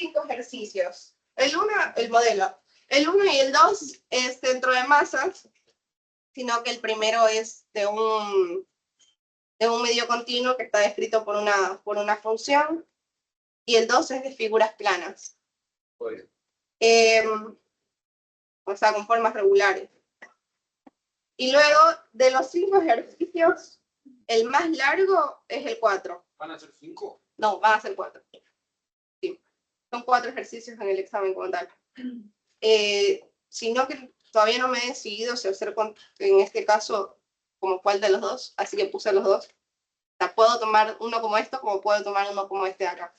5 ejercicios. El 1, el modelo. El 1 y el 2 es centro de masas, sino que el primero es de un medio continuo que está descrito por una función, y el 2 es de figuras planas. O sea, con formas regulares. Y luego, de los 5 ejercicios, el más largo es el 4. ¿Van a ser 5? No, van a ser 4. Sí. Son 4 ejercicios en el examen como tal. Sino que todavía no me he decidido si hacer en este caso como cuál de los dos, así que puse los dos. O sea, puedo tomar uno como esto, como puedo tomar uno como este de acá.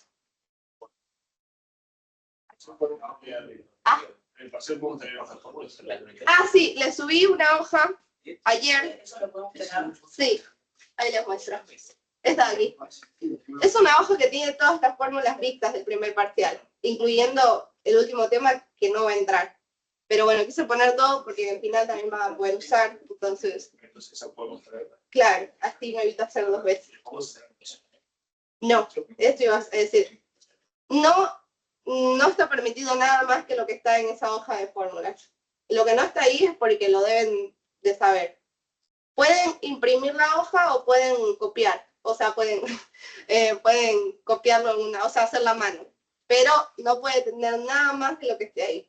Ah, sí, le subí una hoja ayer. Sí, ahí les muestro. Esta de aquí. Es una hoja que tiene todas las fórmulas vistas del primer parcial, incluyendo el último tema que no va a entrar. Pero bueno, quise poner todo porque al final también van a poder usar, entonces... Claro, así me evito hacer 2 veces. No, esto iba a decir. No está permitido nada más que lo que está en esa hoja de fórmulas. Lo que no está ahí es porque lo deben de saber. Pueden imprimir la hoja o pueden copiar. O sea, pueden copiarlo o sea, hacer la mano. Pero no puede tener nada más que lo que esté ahí.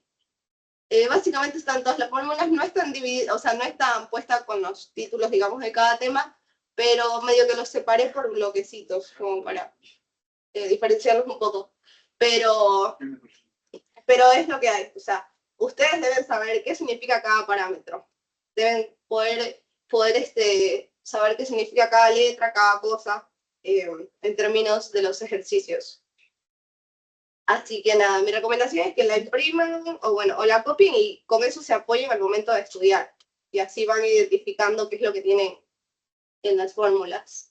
Básicamente están todas las fórmulas, no están divididas, o sea, no están puestas con los títulos, digamos, de cada tema, pero medio que los separé por bloquecitos, como para diferenciarlos un poco. Pero es lo que hay, o sea, ustedes deben saber qué significa cada parámetro. Deben poder saber qué significa cada letra, cada cosa, en términos de los ejercicios. Así que nada, mi recomendación es que la impriman o la copien y con eso se apoyen al momento de estudiar. Y así van identificando qué es lo que tienen en las fórmulas.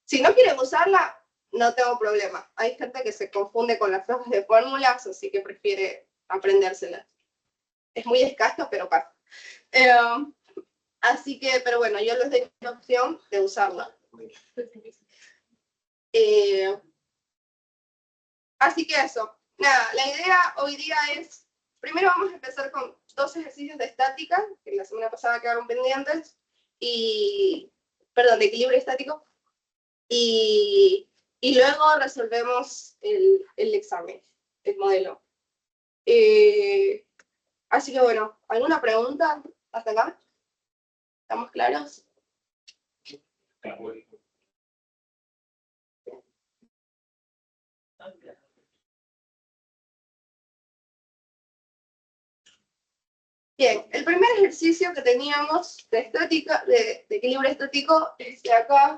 Si no quieren usarla, no tengo problema. Hay gente que se confunde con las hojas de fórmulas, así que prefiere aprendérselas. Es muy escaso, pero pasa. Así que, pero bueno, yo les doy la opción de usarla. Así que eso. Nada, la idea hoy día es, primero vamos a empezar con 2 ejercicios de estática, que la semana pasada quedaron pendientes, de equilibrio estático, y luego resolvemos el examen, el modelo. Así que bueno, ¿alguna pregunta hasta acá? ¿Estamos claros? Bien, el primer ejercicio que teníamos de estática, de equilibrio estático, es de acá.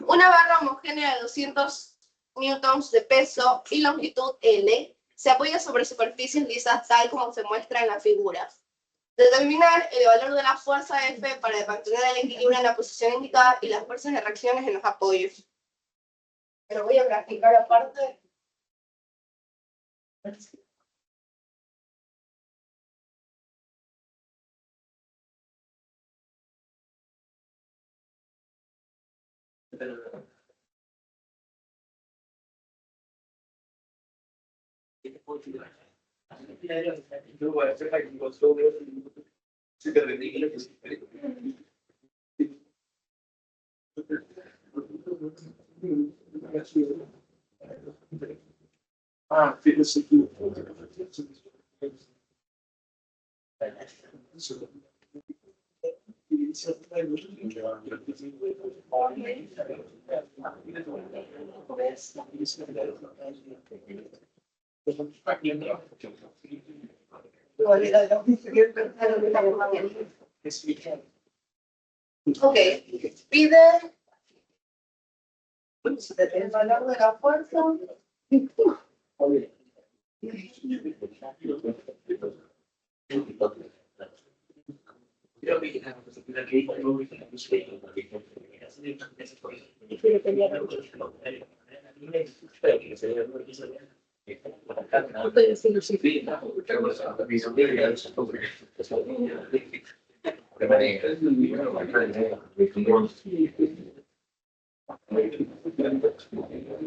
Una barra homogénea de 200 newtons de peso y longitud L se apoya sobre superficies lisas tal como se muestra en la figura. Determinar el valor de la fuerza F para mantener el equilibrio en la posición indicada y las fuerzas de reacciones en los apoyos. Pero voy a practicar aparte. Ok, pide el valor de la fuerza.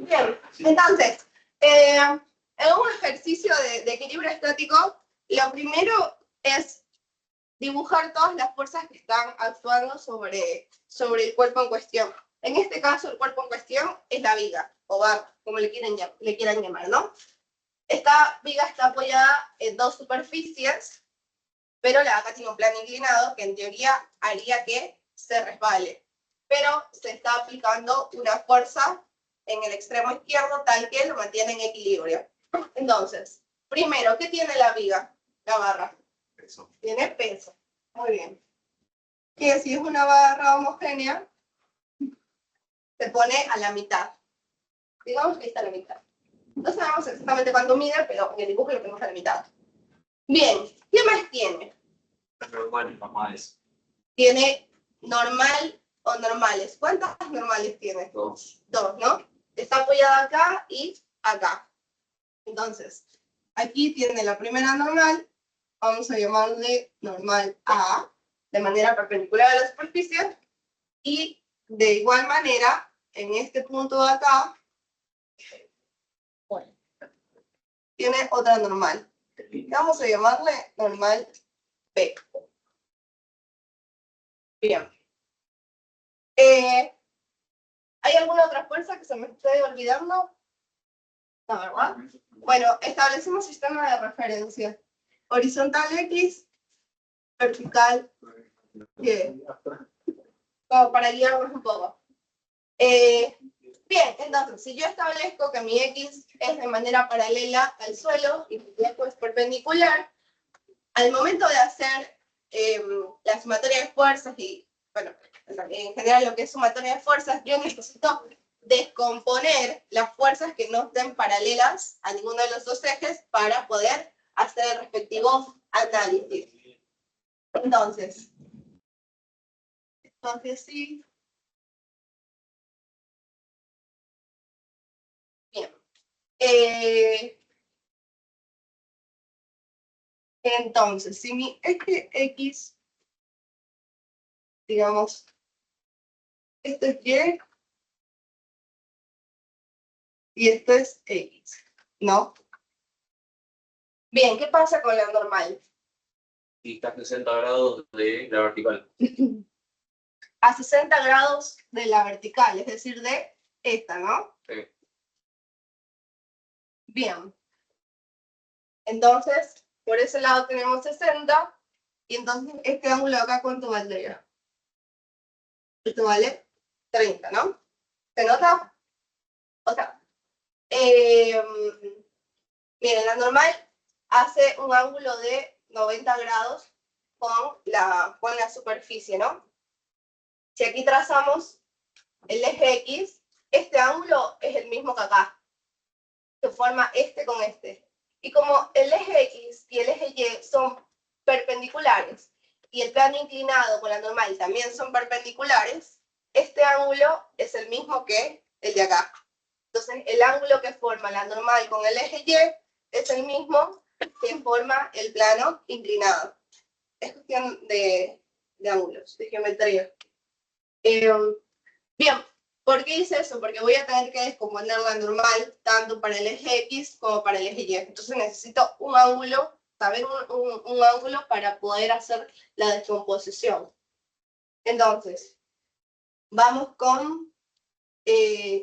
Bien, entonces, En un ejercicio de equilibrio estático, lo primero es dibujar todas las fuerzas que están actuando sobre el cuerpo en cuestión. En este caso, el cuerpo en cuestión es la viga, o barra, como le quieran llamar, ¿no? Esta viga está apoyada en dos superficies, pero la vaca tiene un plano inclinado que en teoría haría que se resbale. Pero se está aplicando una fuerza en el extremo izquierdo tal que lo mantiene en equilibrio. Entonces, primero, ¿qué tiene la viga? La barra. Peso. Tiene peso. Muy bien. Que si es una barra homogénea, se pone a la mitad. Digamos que está a la mitad. No sabemos exactamente cuánto mide, pero en el dibujo lo tenemos a la mitad. Bien, ¿qué más tiene? Normal, normales. Tiene normal o normales. ¿Cuántas normales tiene? Dos. Dos, ¿no? Está apoyada acá y acá. Entonces, aquí tiene la primera normal, vamos a llamarle normal A, de manera perpendicular a la superficie, y de igual manera, en este punto de acá, tiene otra normal. Vamos a llamarle normal B. Bien. ¿Hay alguna otra fuerza que se me esté olvidando? No, ¿verdad? Bueno, establecemos sistema de referencia. Horizontal X, vertical Y. Como para guiarnos un poco. Bien, entonces, si yo establezco que mi X es de manera paralela al suelo y mi Y es perpendicular, al momento de hacer la sumatoria de fuerzas y, bueno, en general lo que es sumatoria de fuerzas, yo necesito descomponer las fuerzas que no estén paralelas a ninguno de los dos ejes para poder hacer el respectivo análisis. Entonces sí. Bien. Entonces, si mi eje X, digamos, esto es Y esto es X, ¿no? Bien, ¿qué pasa con la normal? Y está a 60 grados de la vertical. A 60 grados de la vertical, es decir, de esta, ¿no? Sí. Bien. Entonces, por ese lado tenemos 60, y entonces este ángulo de acá, ¿cuánto valdría? Esto vale 30, ¿no? ¿Se nota? O sea, miren, la normal hace un ángulo de 90 grados con la superficie, ¿no? Si aquí trazamos el eje X, este ángulo es el mismo que acá, que forma este con este. Y como el eje X y el eje Y son perpendiculares, y el plano inclinado con la normal también son perpendiculares, este ángulo es el mismo que el de acá. Entonces, el ángulo que forma la normal con el eje Y es el mismo que forma el plano inclinado. Es cuestión de ángulos, de geometría. Bien, ¿por qué hice eso? Porque voy a tener que descomponer la normal tanto para el eje X como para el eje Y. Entonces necesito un ángulo, saber un ángulo para poder hacer la descomposición. Entonces, vamos con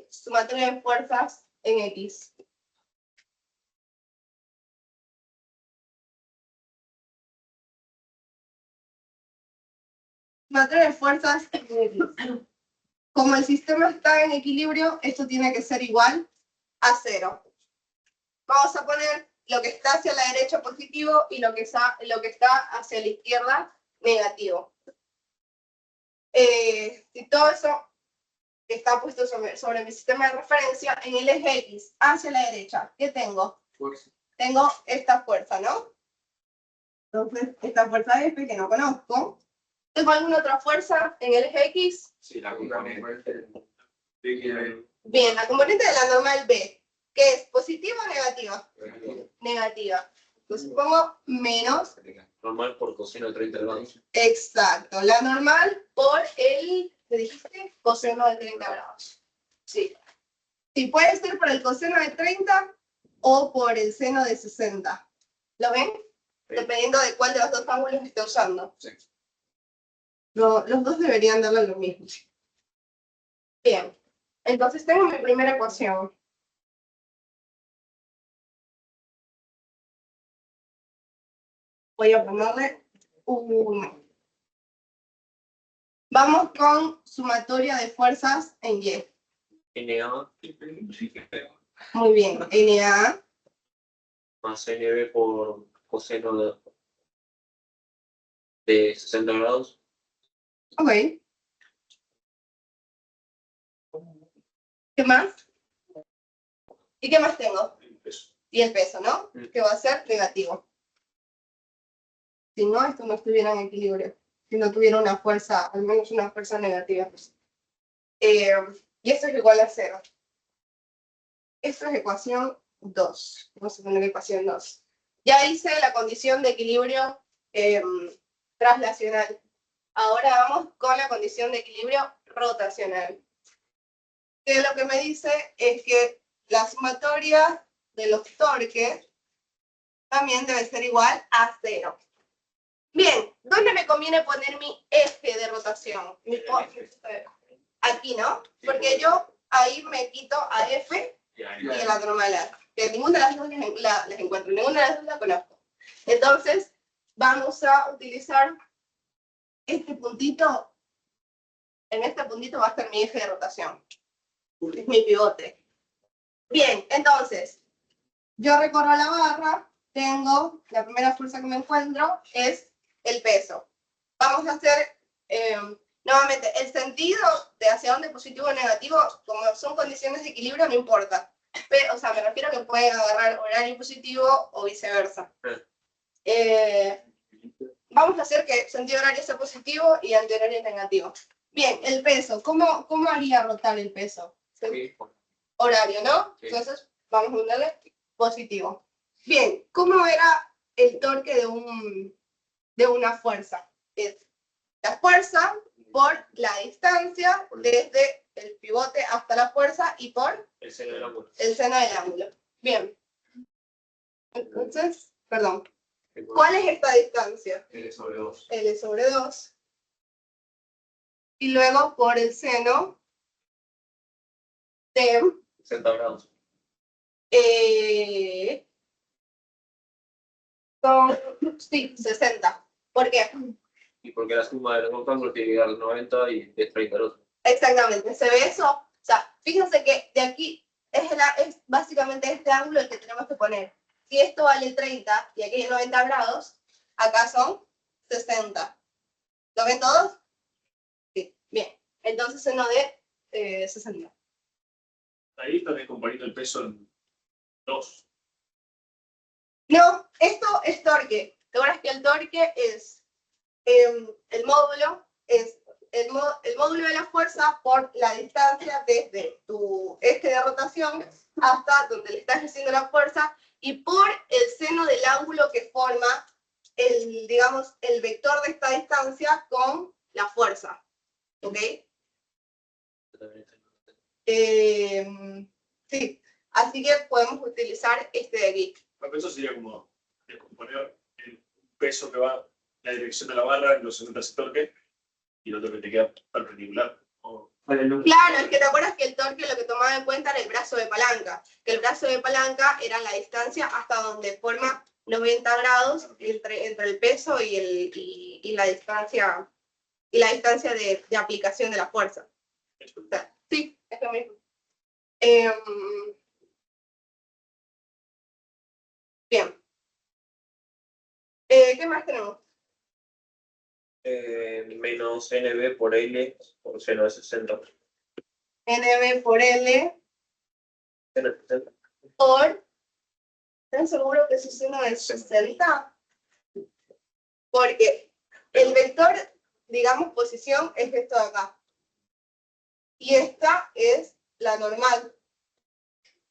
sumatoria de fuerzas en X. Sumatoria de fuerzas en X. Como el sistema está en equilibrio, esto tiene que ser igual a 0. Vamos a poner lo que está hacia la derecha positivo y lo que está hacia la izquierda negativo. Si todo eso está puesto sobre mi sistema de referencia, en el eje X hacia la derecha, ¿qué tengo? Fuerza. Tengo esta fuerza, ¿no? Entonces, esta fuerza F que no conozco. ¿Tengo alguna otra fuerza en el eje X? Sí, la componente. Bien, la componente de la normal B, ¿qué es? ¿Positiva o negativa? Negativa. Entonces pongo menos. Normal por coseno de 30 grados. Exacto, la normal por el, ¿te dijiste? Coseno de 30 grados. Sí. Si puede ser por el coseno de 30, o por el seno de 60. ¿Lo ven? Sí. Dependiendo de cuál de los dos ángulos esté usando. Sí. Los dos deberían darle lo mismo. Bien. Entonces tengo mi primera ecuación. Voy a ponerle 1. Vamos con sumatoria de fuerzas en Y. NA Muy bien. NA más NB por coseno de 60 grados. Ok. ¿Qué más? ¿Y qué más tengo? Y el peso, ¿no? Que va a ser negativo. Si no, esto no estuviera en equilibrio. Si no tuviera una fuerza, al menos una fuerza negativa. Y esto es igual a 0. Esto es ecuación 2. Vamos a poner ecuación 2. Ya hice la condición de equilibrio traslacional. Ahora vamos con la condición de equilibrio rotacional. Que lo que me dice es que la sumatoria de los torques también debe ser igual a 0. Bien, ¿dónde me conviene poner mi eje de rotación? Aquí, ¿no? Porque yo ahí me quito a F y a la normal A. Que ninguna de las dos las encuentro, ninguna de las dos la conozco. Entonces, vamos a utilizar este puntito. En este puntito va a estar mi eje de rotación. Es mi pivote. Bien, entonces, yo recorro la barra, tengo, la primera fuerza que me encuentro es el peso. Vamos a hacer, nuevamente, el sentido de hacia dónde positivo o negativo, como son condiciones de equilibrio, no importa. Pero, o sea, me refiero a que pueden agarrar horario positivo o viceversa. Vamos a hacer que sentido horario sea positivo y antihorario negativo. Bien, el peso. ¿Cómo haría rotar el peso? Sí. Horario, ¿no? Sí. Entonces, vamos a ponerle positivo. Bien, ¿cómo era el torque de una fuerza? Es la fuerza por la distancia desde el pivote hasta la fuerza y por El seno del ángulo. el seno del ángulo. Bien. Entonces, perdón. ¿Cuál es esta distancia? L sobre 2. L sobre 2. Y luego por el seno de 60 grados. sí, 60. ¿Por qué? Y porque la suma de los dos ángulos tiene que llegar al 90 y es 30 al otro. Exactamente. ¿Se ve eso? O sea, fíjense que de aquí es básicamente este ángulo el que tenemos que poner. Si esto vale 30 y aquí hay 90 grados, acá son 60. ¿Lo ven todos? Sí. Bien. Entonces seno de 60. Ahí también componiendo el peso en 2. No, esto es torque. ¿Te acuerdas que el torque es el módulo de la fuerza por la distancia desde tu eje de rotación hasta donde le estás haciendo la fuerza y por el seno del ángulo que forma digamos, el vector de esta distancia con la fuerza. ¿Ok? Sí, así que podemos utilizar este de aquí. El peso sería como descomponer el peso que va en la dirección de la barra en los 60 de torque y el otro que te queda perpendicular. Claro, es que te acuerdas que el torque lo que tomaba en cuenta era el brazo de palanca, que el brazo de palanca era la distancia hasta donde forma 90 grados entre el peso y la distancia de aplicación de la fuerza. O sea, sí, es lo mismo. Bien. ¿Qué más tenemos? Menos NB por L por seno de 60. NB por L Seno de 60. por... ¿Están seguros que es seno de 60? Porque el vector, digamos, posición es esto de acá. Y esta es la normal.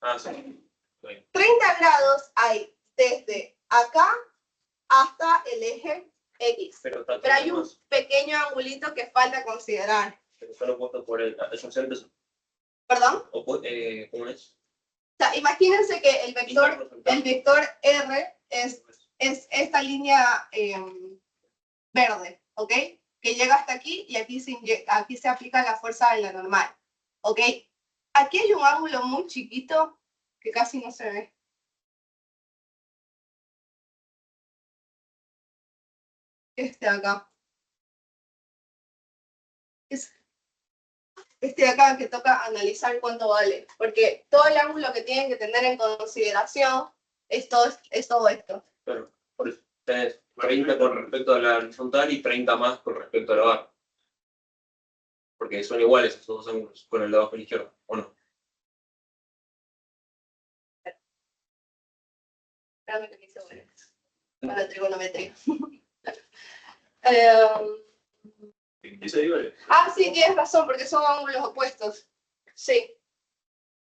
Ah, sí. 30 grados hay desde acá hasta el eje X. Pero hay un pequeño angulito que falta considerar. Pero solo puesto por el. ¿Es un centro? ¿Perdón? ¿Cómo es? sea, imagínense que el vector R es esta línea verde, ¿ok? Que llega hasta aquí y aquí se aplica la fuerza de la normal, ¿ok? Aquí hay un ángulo muy chiquito que casi no se ve. Este de acá. Es este de acá que toca analizar cuánto vale, porque todo el ángulo que tienen que tener en consideración es todo esto. Claro, por eso tenés 30 con respecto a la horizontal y 30 más con respecto a la barra. Porque son iguales esos dos ángulos con el de abajo a la izquierda, ¿o no? Espérame que me hice bueno. Para la trigonometría. Eso digo, Sí, tienes razón, porque son ángulos opuestos. Sí.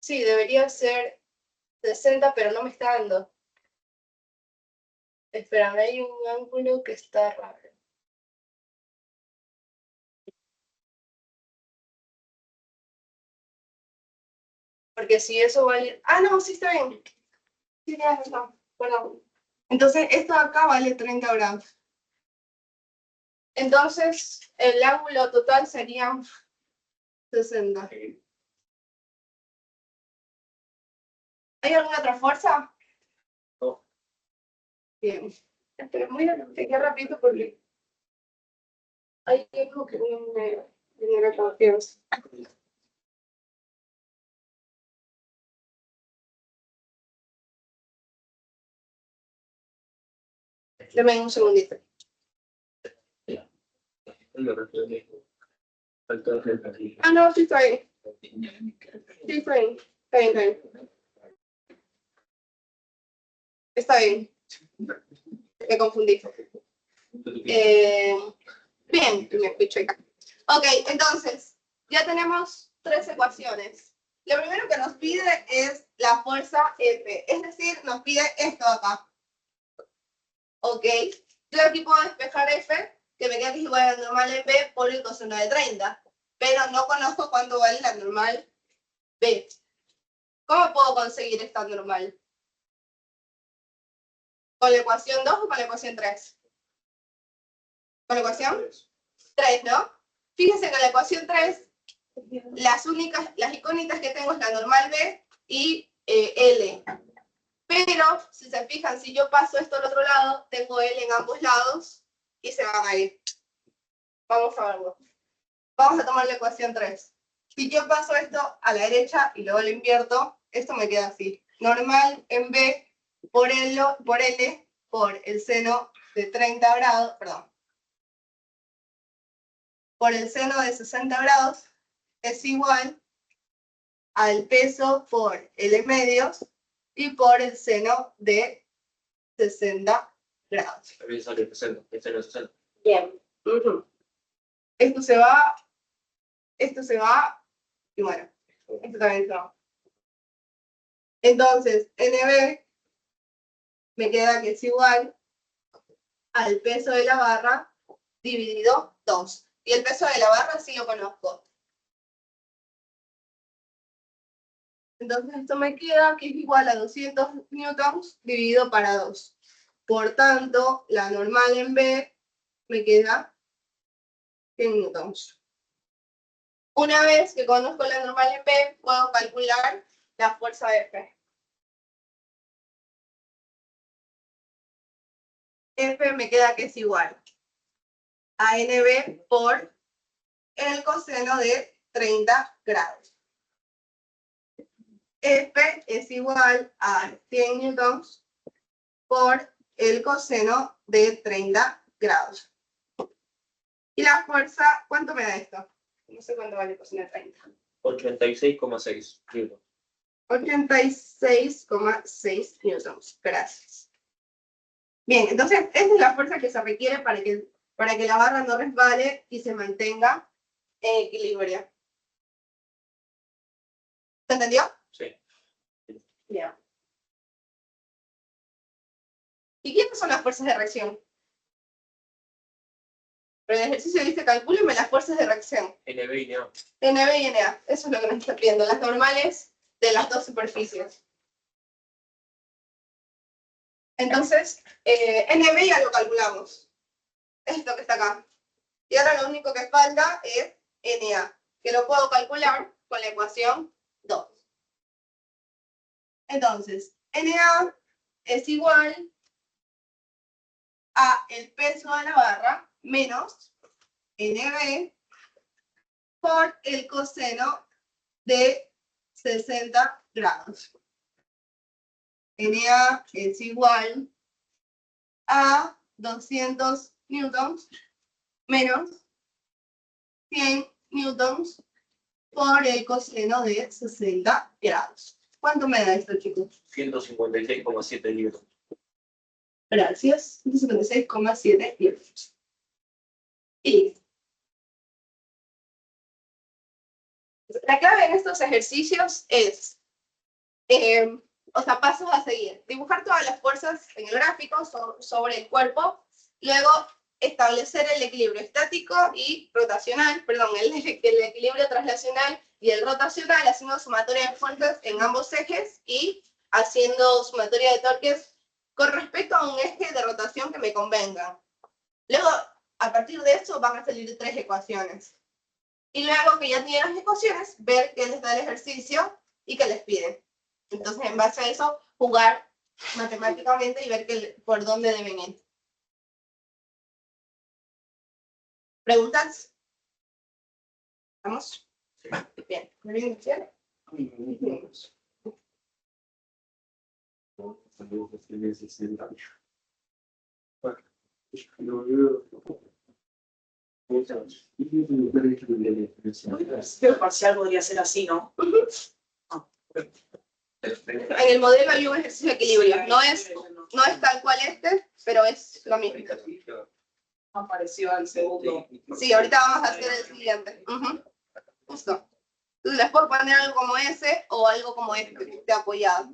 Sí, debería ser 60, pero no me está dando. Espérame, hay un ángulo que está raro. Porque si eso vale... no, sí está bien. Sí, tienes razón. Perdón. Entonces, esto de acá vale 30 grados. Entonces, el ángulo total sería 60. ¿Hay alguna otra fuerza? No. Bien. Pero voy a chequear rápido porque hay algo que no me genera confianza. Deme un segundito. No, sí está bien. Sí, está bien. Está bien. Está bien. Me confundí. Bien, me escucho acá. Ok, entonces, ya tenemos 3 ecuaciones. Lo primero que nos pide es la fuerza F, es decir, nos pide esto acá. Ok, yo aquí puedo despejar F, que me queda que es igual a la normal en B por el coseno de 30, pero no conozco cuánto vale la normal B. ¿Cómo puedo conseguir esta normal? ¿Con la ecuación 2 o con la ecuación 3? ¿Con la ecuación 3, no? Fíjense que en la ecuación 3, las icónicas que tengo es la normal B y L. Pero, si se fijan, si yo paso esto al otro lado, tengo L en ambos lados y se van a ir. Vamos a verlo. Vamos a tomar la ecuación 3. Si yo paso esto a la derecha y luego lo invierto, esto me queda así. Normal en B por L por el seno de 30 grados, perdón, por el seno de 60 grados es igual al peso por L medios y por el seno de 60 grados. Bien. Esto se va, y bueno, esto también se va. Entonces, NB me queda que es igual al peso de la barra dividido 2. Y el peso de la barra sí lo conozco. Entonces esto me queda que es igual a 200 newtons dividido para 2. Por tanto, la normal en B me queda 100 newtons. Una vez que conozco la normal en B, puedo calcular la fuerza F. F me queda que es igual a NB por el coseno de 30 grados. F es igual a 100 newtons por el coseno de 30 grados. Y la fuerza, ¿cuánto me da esto? No sé cuánto vale el coseno de 30. 86,6 newtons. 86,6 newtons. Gracias. Bien, entonces esta es la fuerza que se requiere para que la barra no resbale y se mantenga en equilibrio. ¿Se entendió? Sí. Bien. ¿Y quiénes son las fuerzas de reacción? Pero el ejercicio dice, calcúleme las fuerzas de reacción. NB y NA. NB y NA, eso es lo que me está pidiendo, las normales de las dos superficies. Entonces, NB ya lo calculamos. Esto que está acá. Y ahora lo único que falta es NA, que lo puedo calcular con la ecuación 2. Entonces, NA es igual a el peso de la barra menos NB por el coseno de 60 grados. NA es igual a 200 newtons menos 100 newtons por el coseno de 60 grados. ¿Cuánto me da esto, chicos? 156,7 newtons. Gracias. 156,7 newtons. Y la clave en estos ejercicios es, pasos a seguir. Dibujar todas las fuerzas en el gráfico sobre el cuerpo, luego establecer el equilibrio estático y rotacional, el equilibrio traslacional y el rotacional, haciendo sumatoria de fuerzas en ambos ejes y haciendo sumatoria de torques con respecto a un eje de rotación que me convenga. Luego, a partir de eso, van a salir 3 ecuaciones. Y luego que ya tienen las ecuaciones, ver qué les da el ejercicio y qué les piden. Entonces, en base a eso, jugar matemáticamente y ver por dónde deben ir. ¿Preguntas? ¿Vamos? Bien. ¿Me viene iniciar? El parcial podría ser así, ¿no? En el modelo hay un ejercicio de equilibrio. No es tal cual este, pero es lo mismo. Apareció al segundo. Sí, ahorita vamos a hacer el siguiente. Justo. Entonces les puedo poner algo como ese o algo como este, que esté apoyado.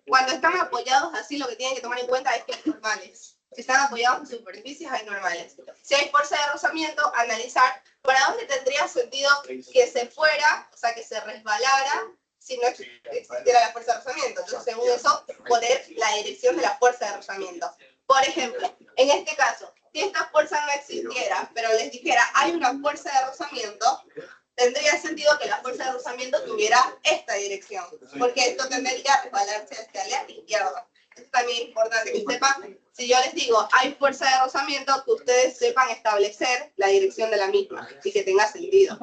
Cuando están apoyados así, lo que tienen que tomar en cuenta es que hay normales. Si están apoyados en superficies, hay normales. Si hay fuerza de rozamiento, analizar para dónde tendría sentido que se fuera, o sea, que se resbalara, si no existiera la fuerza de rozamiento. Entonces, según eso, poner la dirección de la fuerza de rozamiento. Por ejemplo, en este caso, si esta fuerza no existiera, pero les dijera, hay una fuerza de rozamiento, tendría sentido que la fuerza de rozamiento tuviera esta dirección, porque esto tendría que resbalarse hacia la izquierda. Esto también es importante que sepan, si yo les digo hay fuerza de rozamiento, que ustedes sepan establecer la dirección de la misma y que tenga sentido.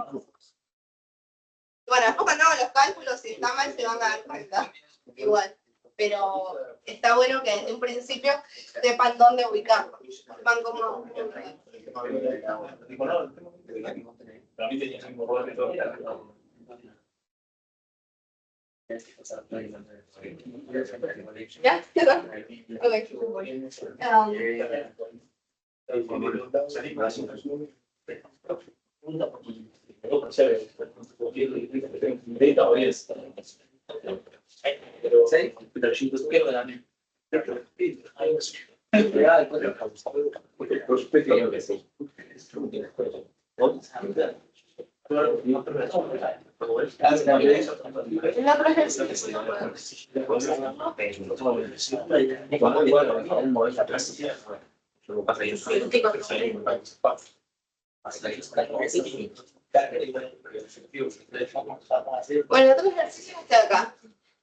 Bueno, después cuando hagan los cálculos, si está mal se van a dar cuenta, igual. Pero está bueno que desde un principio sepan dónde ubicarlo, sepan cómo. ¿Ya? ¿Quedó? El otro ejercicio. Bueno, otro ejercicio está acá.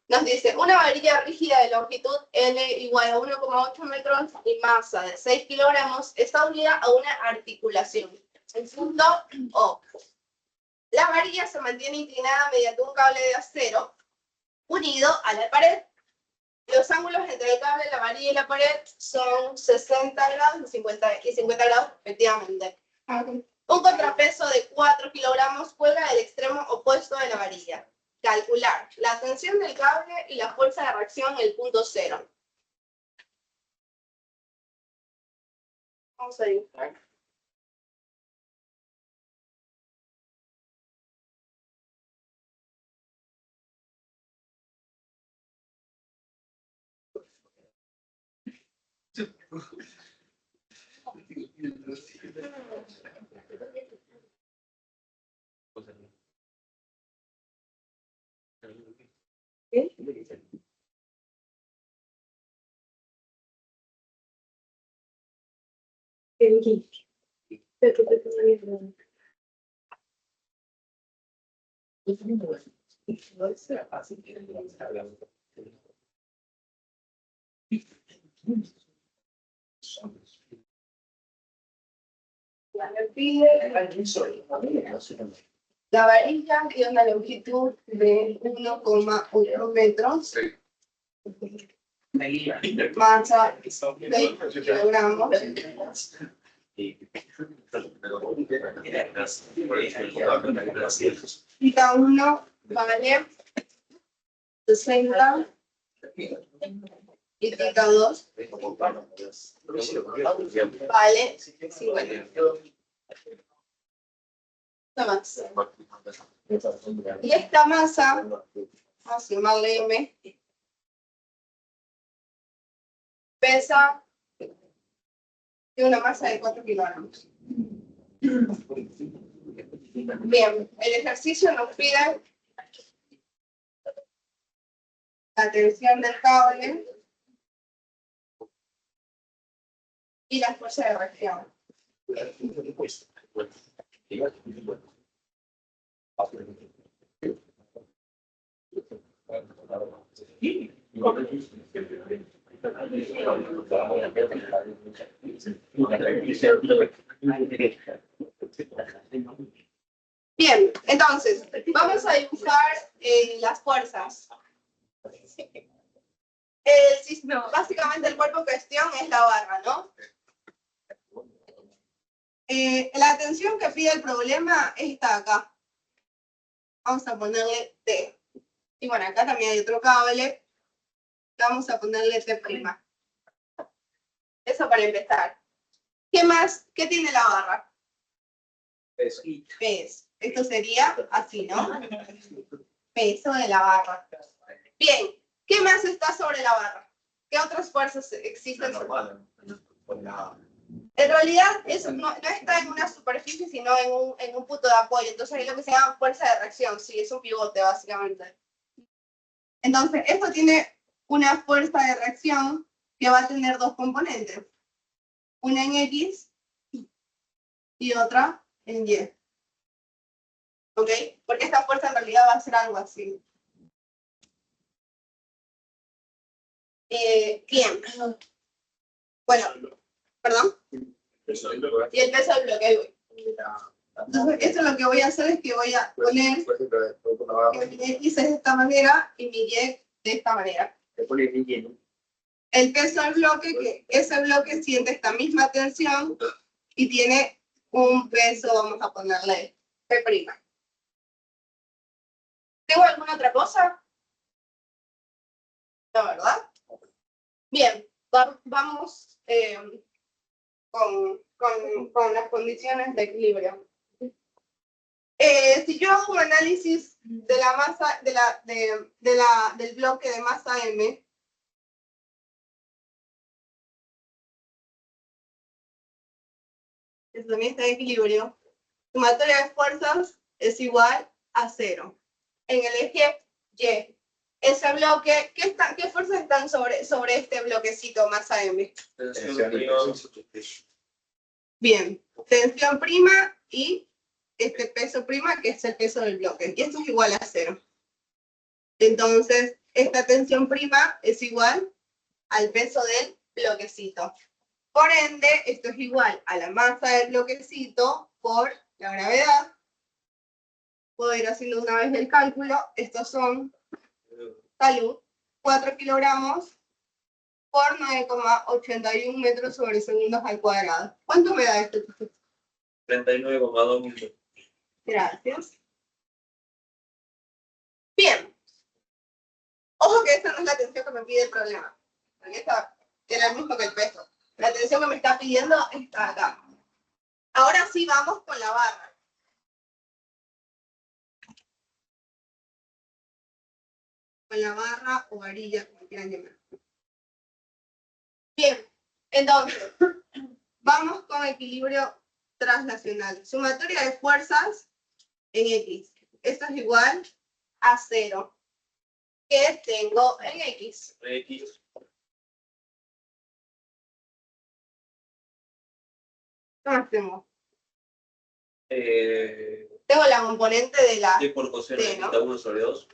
Nos dice, una varilla rígida de longitud L igual a 1,8 metros y masa de 6 kilogramos está unida a una articulación. El punto O. La varilla se mantiene inclinada mediante un cable de acero unido a la pared. Los ángulos entre el cable, la varilla y la pared son 60 grados y 50 grados respectivamente. Un contrapeso de 4 kilogramos cuelga del extremo opuesto de la varilla. Calcular la tensión del cable y la fuerza de reacción en el punto cero. Vamos a dibujar. ¿Qué? Ya me pide la varilla tiene una longitud de 1,8 metros, masa 20 kilogramos. Tica 1 vale 60 y tica 2 vale 50. Esta masa. Y esta masa, vamos a llamarle M, pesa de una masa de 4 kilogramos. Bien, el ejercicio nos pide la tensión del cable y la fuerza de reacción. Bien, entonces, vamos a dibujar las fuerzas. Básicamente el cuerpo en cuestión es la barra, ¿no? La tensión que pide el problema es esta de acá. Vamos a ponerle T. Y bueno, acá también hay otro cable. Vamos a ponerle T'. Eso para empezar. ¿Qué más? ¿Qué tiene la barra? Eso. Peso. Esto sería así, ¿no? Peso de la barra. Bien. ¿Qué más está sobre la barra? ¿Qué otras fuerzas existen? En realidad, eso no está en una superficie, sino en un punto de apoyo. Entonces, es lo que se llama fuerza de reacción. Sí, es un pivote, básicamente. Entonces, esto tiene una fuerza de reacción que va a tener dos componentes. Una en X y otra en Y. ¿Ok? Porque esta fuerza en realidad va a ser algo así. Bien. Bueno, perdón. Y el peso del bloque, ahí voy. Entonces, esto lo que voy a hacer es que voy a poner que mi X es de esta manera y mi Y de esta manera. El peso del bloque, que ese bloque siente esta misma tensión y tiene un peso, vamos a ponerle P'. ¿Tengo alguna otra cosa? No, ¿verdad? Bien, vamos con las condiciones de equilibrio. Si yo hago un análisis de la masa, del bloque de masa M, que también está en equilibrio, sumatoria de fuerzas es igual a 0. En el eje Y, ese bloque, ¿qué fuerzas están sobre este bloquecito masa M? Bien, tensión prima y este peso prima, que es el peso del bloque. Y esto es igual a 0. Entonces, esta tensión prima es igual al peso del bloquecito. Por ende, esto es igual a la masa del bloquecito por la gravedad. Puedo ir haciendo una vez el cálculo. Estos son, salud, 4 kilogramos por 9,81 metros sobre segundos al cuadrado. ¿Cuánto me da esto? 39,2 minutos. Gracias. Bien. Ojo que esta no es la tensión que me pide el problema. Porque esta era el mismo que el peso. La tensión que me está pidiendo está acá. Ahora sí vamos con la barra. Con la barra o varilla, como quieran llamar. Bien, entonces, vamos con equilibrio translacional. Sumatoria de fuerzas en X. Esto es igual a 0. ¿Qué tengo en X? X. ¿Qué más tengo? Eh, Tengo la componente de la... ¿Qué por coseno de Sí, ¿no? tita 1 sobre 2?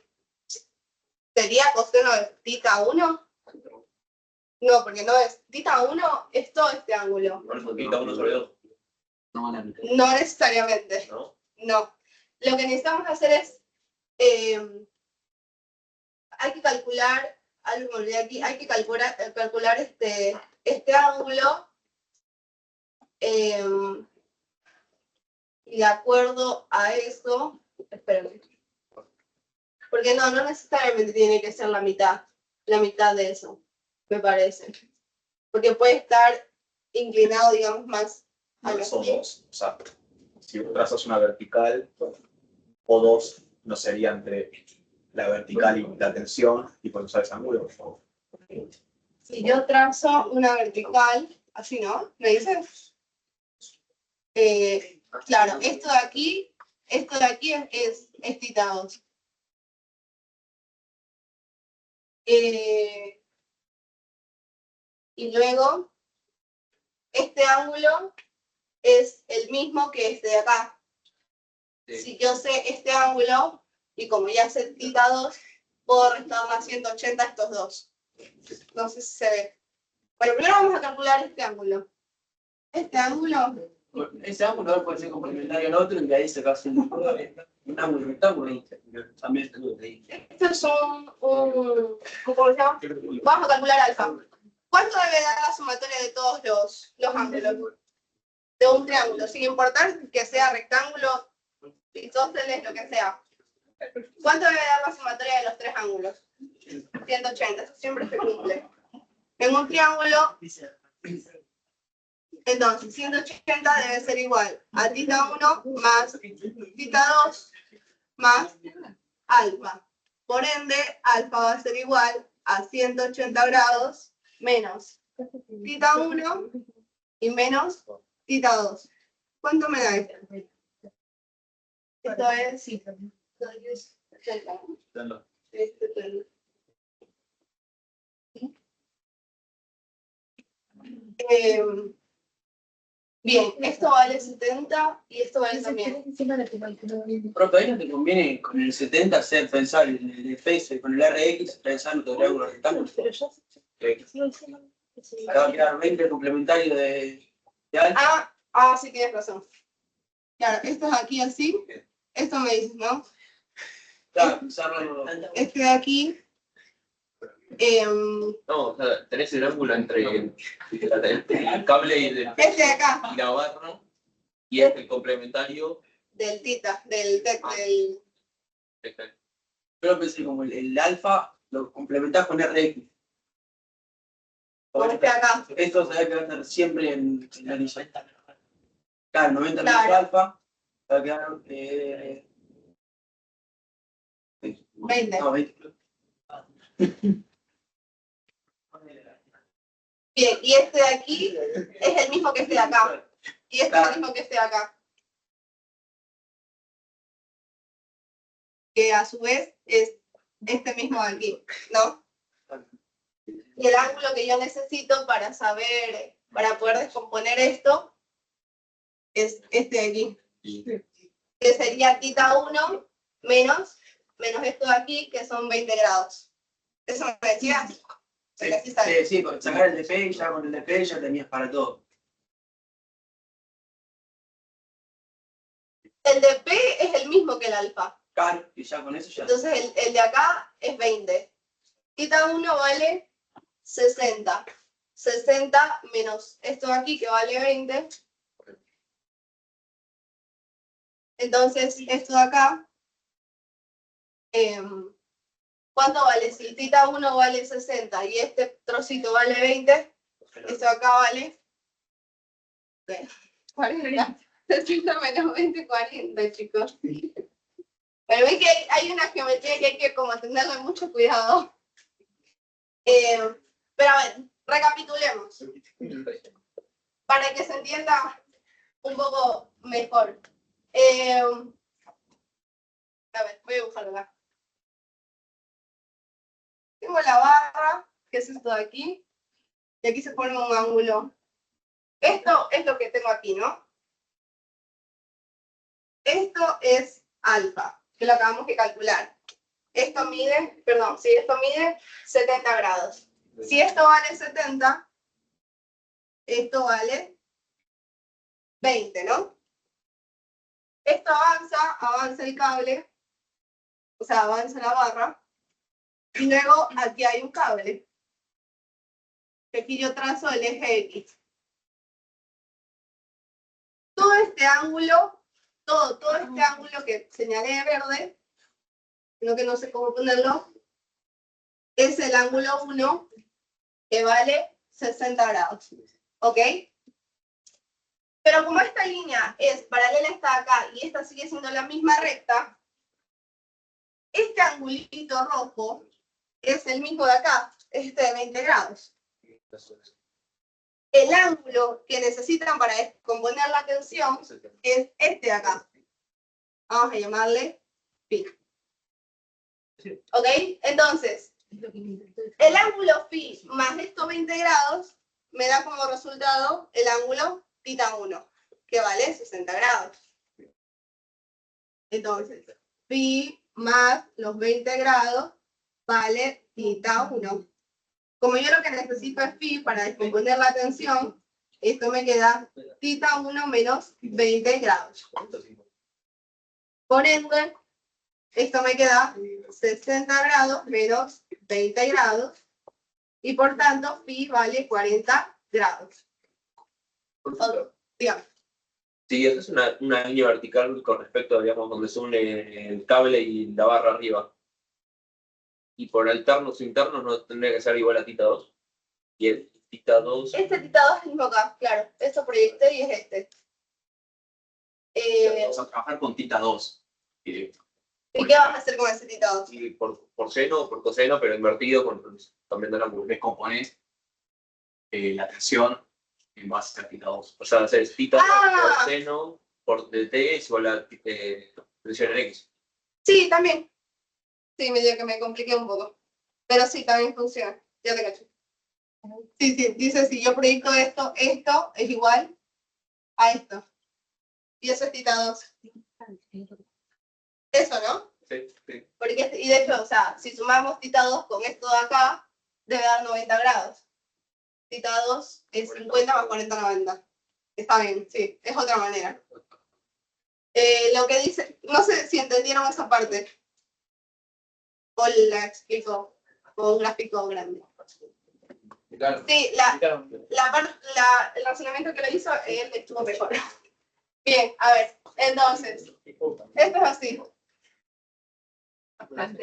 ¿Sería coseno de tita 1? No, porque no es. Tita 1 es todo este ángulo. Por eso tita 1 sobre 2, No, la mitad. No necesariamente. ¿no? No. Lo que necesitamos hacer es... hay que calcular... Algo me olvidé aquí. Hay que calcular este ángulo. Y de acuerdo a eso... Espérenme. Porque no necesariamente tiene que ser la mitad de eso, me parece. Porque puede estar inclinado, digamos, más a No los son pies. dos. O sea, si vos trazas una vertical, o dos no sería entre la vertical y la tensión, y por usar ese ángulo, por favor. Si yo trazo una vertical, así, ¿no? ¿Me dices? Claro, esto de aquí es tita 2. Y luego, este ángulo es el mismo que este de acá. Sí. Si yo sé este ángulo, y como ya sé tita 2, puedo restar más 180 a estos dos. No sé si se ve. Bueno, primero vamos a calcular este ángulo. Este ángulo, Ese ángulo puede ser complementario al otro y de ahí se va haciendo un ángulo rectángulo. También tengo que ir. esto es ¿cómo se llama? Vamos a calcular alfa. ¿Cuánto debe dar la sumatoria de todos los ángulos de un triángulo? Sin importar que sea rectángulo, isósceles, lo que sea. ¿Cuánto debe dar la sumatoria de los tres ángulos? 180, eso siempre se cumple. En un triángulo, entonces 180 debe ser igual a tita 1 más tita 2 más alfa. Por ende, alfa va a ser igual a 180 grados menos tita 1 y menos tita 2. ¿Cuánto me da esto? Esto es 80. Bien, esto vale 70 y esto vale también. Pero todavía no te conviene con el 70 hacer pensar el peso y con el RX pensar en tu triángulo rectángulo. Ahora va a quedar 20 complementario de alfa. Sí tienes razón. Claro, esto es aquí así. Esto me dices, ¿no? Claro, usarlo. Este de aquí. No, o sea, tenés el ángulo entre el cable y Este de acá, la barra, y el complementario. del tita, del Yo lo pensé como el alfa lo complementás con RX. como este de acá. Esto se va a quedar siempre en la línea. Claro, 90 menos Claro. alfa. Va a quedar. 20. No, 20. Bien, y este de aquí es el mismo que este de acá. Y este es el mismo que este de acá. Que a su vez es este mismo de aquí, ¿no? Y el ángulo que yo necesito para saber, para poder descomponer esto, es este de aquí. Que sería tita 1 menos esto de aquí, que son 20 grados. ¿Eso me decías? Porque así sale. Sí, con sacar el DP y ya con el DP ya tenías para todo. El de P es el mismo que el alfa. Claro, y ya con eso ya. Entonces el de acá es 20. Tita 1 vale 60. 60 menos esto de aquí que vale 20. Entonces esto de acá, ¿cuánto vale? Si el tita 1 vale 60 y este trocito vale 20, esto de acá vale 40. 60 menos 20, 40, chicos. Pero ven que hay una geometría que hay que como tenerle mucho cuidado. Pero a ver, recapitulemos. Para que se entienda un poco mejor. A ver, voy a buscarlo acá. Tengo la barra, que es esto de aquí. Y aquí se forma un ángulo Esto es lo que tengo aquí, ¿no? Esto es alfa, que lo acabamos de calcular. Esto mide, perdón, sí, esto mide 70 grados. Si esto vale 70, esto vale 20, ¿no? Esto avanza el cable, o sea, avanza la barra, y luego aquí hay un cable. Aquí yo trazo el eje X. Todo este ángulo, todo este ángulo que señalé de verde, sino que no sé cómo ponerlo, es el ángulo 1 que vale 60 grados. ¿Ok? Pero como esta línea es paralela a esta de acá y esta sigue siendo la misma recta, este angulito rojo es el mismo de acá, este de 20 grados. El ángulo que necesitan para descomponer la tensión es este de acá. Vamos a llamarle phi. ¿Ok? Entonces, el ángulo phi más estos 20 grados me da como resultado el ángulo θ 1, que vale 60 grados. Entonces, phi más los 20 grados vale θ 1. Como yo lo que necesito es phi para descomponer la tensión, esto me queda θ 1 menos 20 grados. Por ende, esto me queda 60 grados menos 20 grados. Y por tanto, phi vale 40 grados. Digamos. Sí, esa es una línea vertical con respecto a, digamos, donde se une el cable y la barra arriba. Y por alternos o internos no tendría que ser igual a θ2. Y el θ2... Este θ2 es el mismo acá, claro. Esto proyecté y es este. Vamos a trabajar con θ2. ¿Y qué vas a hacer con ese θ2? Sí, por seno o por coseno, pero invertido cambiando el ángulo. Descomponés la tensión en base a θ2. O sea, hacer θ por seno por dt es igual a tensión en X. Sí, también. Sí, medio que me compliqué un poco. Pero sí, también funciona. Ya te cacho. Sí, dice si yo proyecto esto es igual a esto. Y eso es θ2. Eso, ¿no? Sí, sí. Porque, y de hecho, o sea, si sumamos θ2 con esto de acá, debe dar 90 grados. θ2 es 50 más 40, 90. Está bien, sí, es otra manera. Lo que dice, no sé si entendieron esa parte. O la explico con un gráfico grande. Claro. Sí, el razonamiento que lo hizo, él estuvo mejor. Bien, a ver, entonces, esto es así. Ven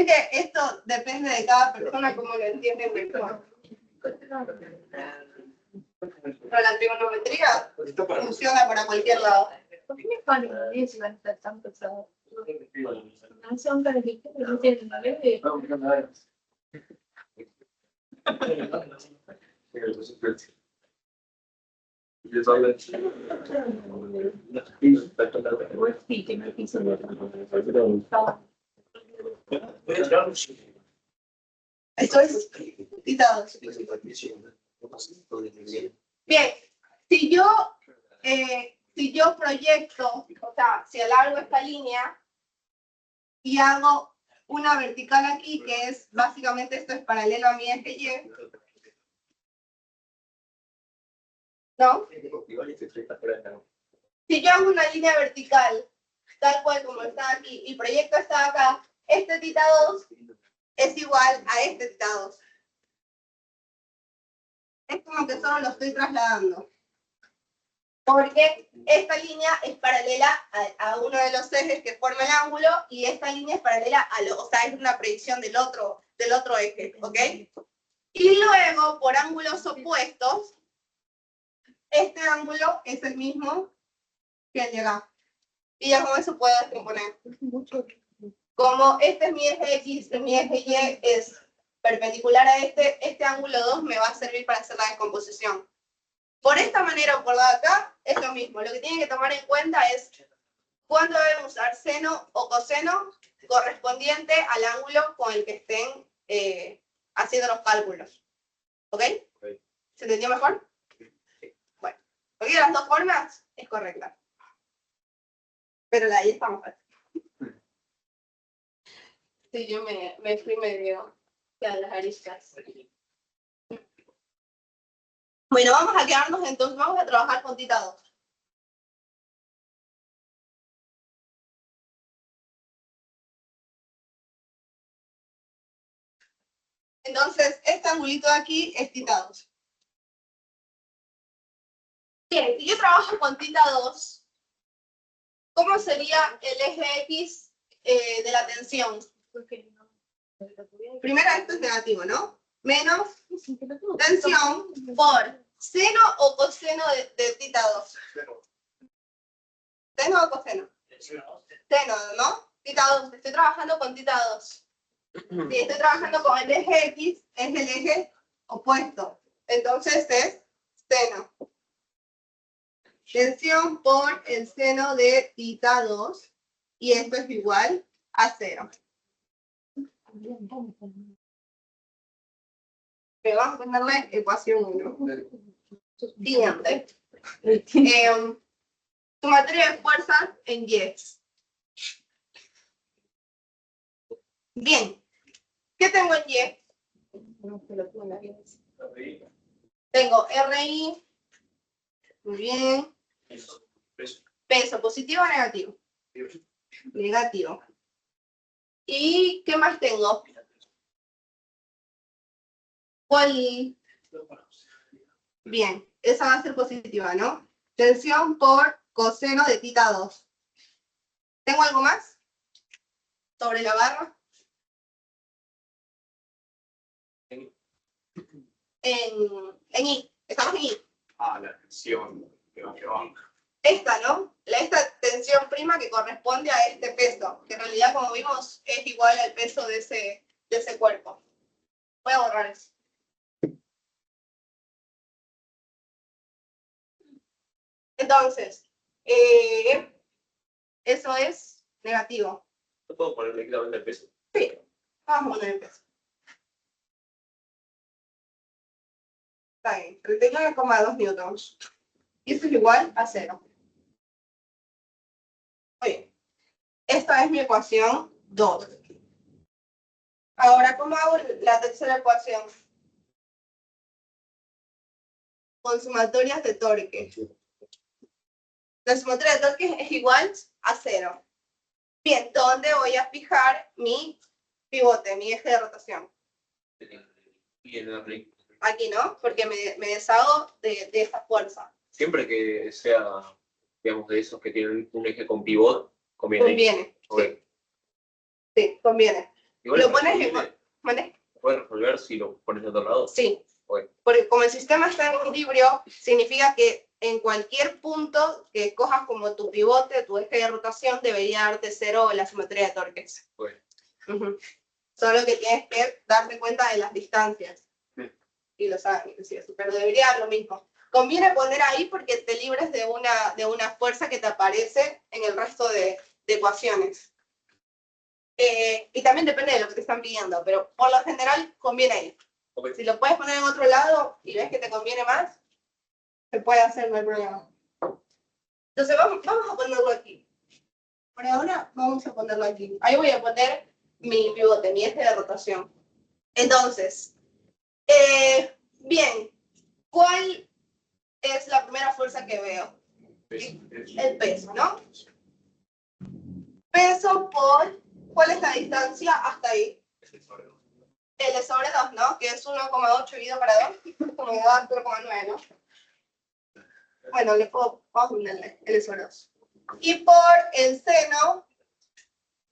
que esto depende de cada persona como lo entiende mejor. Pero la trigonometría funciona para cualquier lado. ¿Por qué me ponen eso si van a estar tan pesados? No son para que no tienen bebé. Sí, que me piso de Eso es θ2. Bien, si yo proyecto, o sea, si alargo esta línea y hago una vertical aquí, que es básicamente esto es paralelo a mi eje Y, ¿no? Si yo hago una línea vertical, tal cual como está aquí, y proyecto esta acá, este θ2 es igual a este θ2. Es como que solo lo estoy trasladando. Porque esta línea es paralela a uno de los ejes que forma el ángulo y esta línea es paralela o sea, es una proyección del otro eje, ¿ok? Y luego, por ángulos opuestos, este ángulo es el mismo que el de acá. Y ya con eso puedo descomponer. Como este es mi eje X y mi eje Y es perpendicular a este ángulo 2 me va a servir para hacer la descomposición. Por esta manera o por la de acá es lo mismo. Lo que tienen que tomar en cuenta es cuándo deben usar seno o coseno correspondiente al ángulo con el que estén haciendo los cálculos. ¿Ok? ¿Se entendió mejor? Bueno, cualquiera de las dos formas es correcta. Pero la I está más fácil. Sí, yo me fui medio a las aristas. Bueno, vamos a quedarnos entonces, vamos a trabajar con tita 2. Entonces, este angulito de aquí es tita 2. Bien, si yo trabajo con tita 2, ¿cómo sería el eje X de la tensión? Primero esto es negativo, ¿no? Menos tensión por seno o coseno de tita 2. ¿Seno o coseno? Seno, ¿no? Tita 2. Estoy trabajando con tita 2. Si estoy trabajando con el eje X, es el eje opuesto. Entonces es seno. Tensión por el seno de tita 2. Y esto es igual a 0. Pero vamos a ponerle ecuación 1. Siguiente. Sumatoria de fuerzas en Y. Bien. ¿Qué tengo en Y? Tengo RI. Muy bien. Peso, ¿positivo o negativo? Negativo. ¿Y qué más tengo? ¿Cuál? Bien, esa va a ser positiva, ¿no? Tensión por coseno de tita 2. ¿Tengo algo más? ¿Sobre la barra? En I. Estamos en I. La tensión que va. Esta, ¿no? Esta tensión prima que corresponde a este peso, que en realidad, como vimos, es igual al peso de ese cuerpo. Voy a borrar eso. Entonces, eso es negativo. ¿No puedo poner directamente el peso? Sí, vamos a poner el peso. Está bien, 39,2 newtons. Y esto es igual a 0. Muy bien. Esta es mi ecuación 2. Ahora, ¿cómo hago la tercera ecuación? Con sumatorias de torque. La sumatoria de torque es igual a 0. Bien, ¿dónde voy a fijar mi pivote, mi eje de rotación? Y en el RI. Aquí, ¿no? Porque me deshago de esta fuerza. Siempre que sea, digamos, de esos que tienen un eje con pivot, conviene. Conviene. Ok. Sí, conviene. Igual ¿Lo pones resolvible. igual? ¿Vale? ¿Puedes resolver si lo pones de otro lado? Sí. Ok. Porque como el sistema está en equilibrio, significa que en cualquier punto que escojas como tu pivote, tu eje de rotación, debería darte 0 la simetría de torques. Ok. Solo que tienes que darte cuenta de las distancias. Y lo sabes, pero debería dar lo mismo. Conviene poner ahí porque te libres de una fuerza que te aparece en el resto de ecuaciones. Y también depende de lo que te están pidiendo, pero por lo general conviene ahí. Ok. Si lo puedes poner en otro lado y ves que te conviene más, se puede hacer, no hay problema. Entonces vamos a ponerlo aquí. Por ahora vamos a ponerlo aquí. Ahí voy a poner mi pivote, mi eje de rotación. Entonces, bien, ¿cuál es la primera fuerza que veo? El peso, ¿no? Peso por, ¿cuál es la distancia hasta ahí? L sobre 2, ¿no? Que es 1,8 dividido para 2, como me da 0,9, ¿no? Bueno, vamos a ponerle L sobre 2. Y por el seno,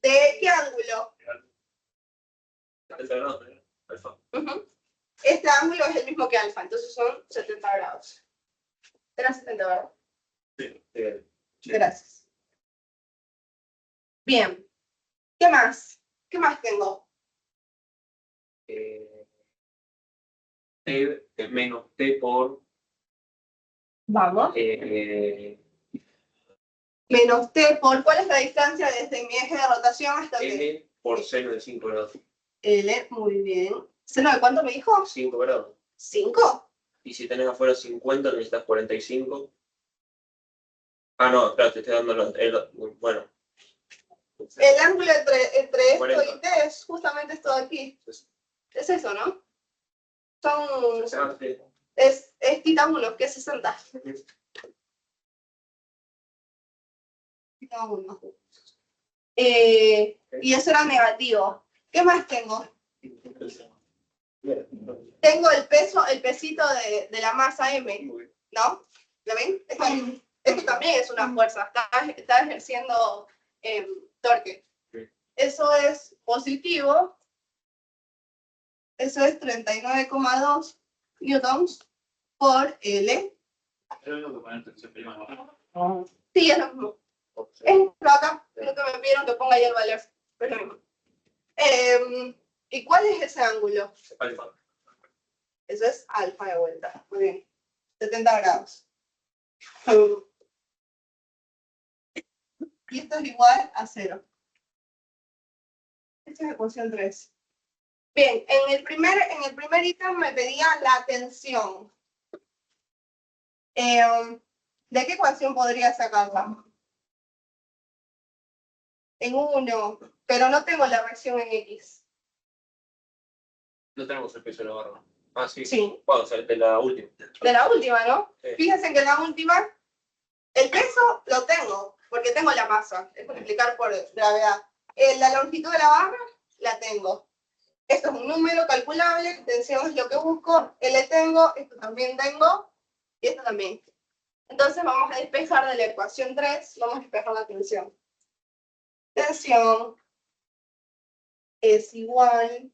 ¿de qué ángulo? Alfa. Este ángulo es el mismo que alfa, entonces son 70 grados. ¿Era 70, verdad? Sí. Gracias. Bien. ¿Qué más? ¿Qué más tengo? T menos T por Vamos. Menos T por, ¿cuál es la distancia desde mi eje de rotación hasta el L por seno de 5 grados. L? Muy bien. ¿Seno de cuánto me dijo? 5 grados. ¿5? Y si tenés afuera 50, necesitas 45. Ah, no, claro, te estoy dando bueno. El ángulo entre esto 40. y T es justamente esto de aquí. Es eso, ¿no? Es θ 1, que es 60. θ 1. Y eso era negativo. ¿Qué más tengo? Tengo el pesito de la masa M, ¿no? ¿Lo ven? Esto también es una fuerza, está ejerciendo torque. Eso es positivo. Eso es 39,2 newtons por L. Sí, es lo mismo. Es lo acá, creo que me pidieron que ponga ahí el valor. Es lo mismo. ¿Y cuál es ese ángulo? Alfa. Eso es alfa de vuelta. Muy bien. 70 grados. Y esto es igual a 0. Esta es ecuación 3. Bien, en el primer ítem me pedía la tensión. ¿De qué ecuación podría sacarla? En 1, pero no tengo la reacción en X. No tenemos el peso de la barra. Ah, sí. Sí. Bueno, o sea, de la última. De la última, ¿no? Sí. Fíjense que en la última, el peso lo tengo, porque tengo la masa. Es multiplicar por gravedad. La longitud de la barra, la tengo. Esto es un número calculable, tensión es lo que busco, L tengo, esto también tengo, y esto también. Entonces vamos a despejar de la ecuación 3, vamos a despejar la tensión. Tensión es igual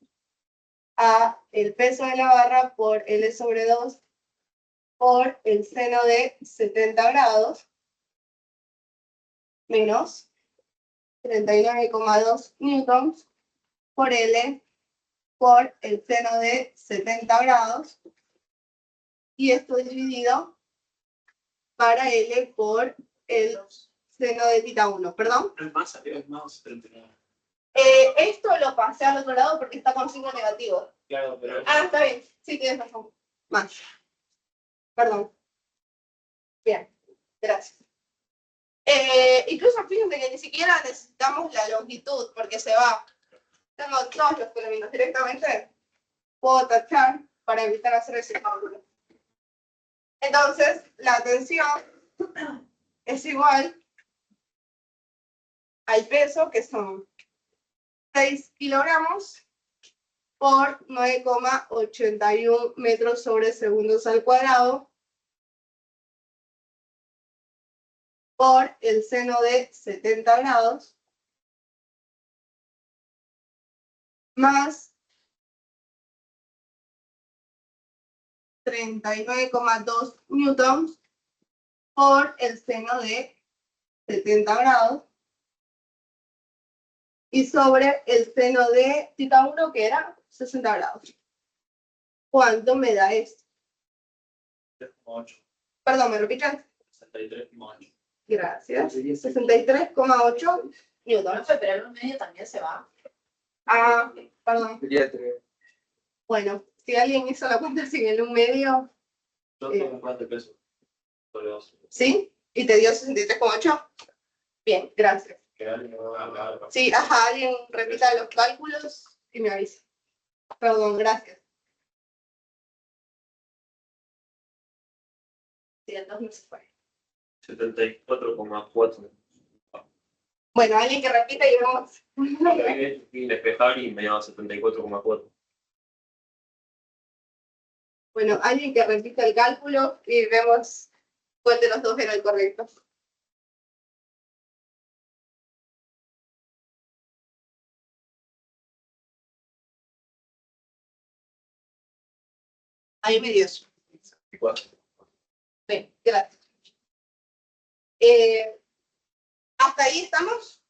a el peso de la barra por L sobre 2 por el seno de 70 grados menos 39,2 newtons por L por el seno de 70 grados y esto dividido para L por el seno de θ 1. ¿Perdón? No es más, es más. Esto lo pasé al otro lado porque está con signo negativo. Claro, pero. Ah, está bien. Sí, tienes razón. Más. Perdón. Bien. Gracias. Incluso fíjense que ni siquiera necesitamos la longitud porque se va. Tengo todos los términos directamente. Puedo tachar para evitar hacer ese cálculo. Entonces, la tensión es igual al peso, que son 6 kilogramos por 9,81 metros sobre segundos al cuadrado por el seno de 70 grados más 39,2 newtons por el seno de 70 grados y sobre el seno de θ 1 que era 60 grados. ¿Cuánto me da esto? 3,8. Perdón, ¿me repitan? 63,8. Gracias. 63,8 newtons. Profe, pero el 1,5 también se va. Ah, perdón. Sería 3. Bueno, si alguien hizo la cuenta sin el 1,5, Yo tengo más de peso. Sobre 2. ¿sí? ¿Y te dio 63,8? Bien, gracias. Que alguien me va a hablar. Sí, ajá, alguien repita los cálculos y me avisa. Perdón, gracias. Sí, entonces no se fue. 74,4. Bueno, alguien que repita y vamos. Y despejar y me daba 74,4. Bueno, alguien que repita el cálculo y vemos cuál de los dos era el correcto. Ahí me dio eso. Bien, gracias. ¿Hasta ahí estamos?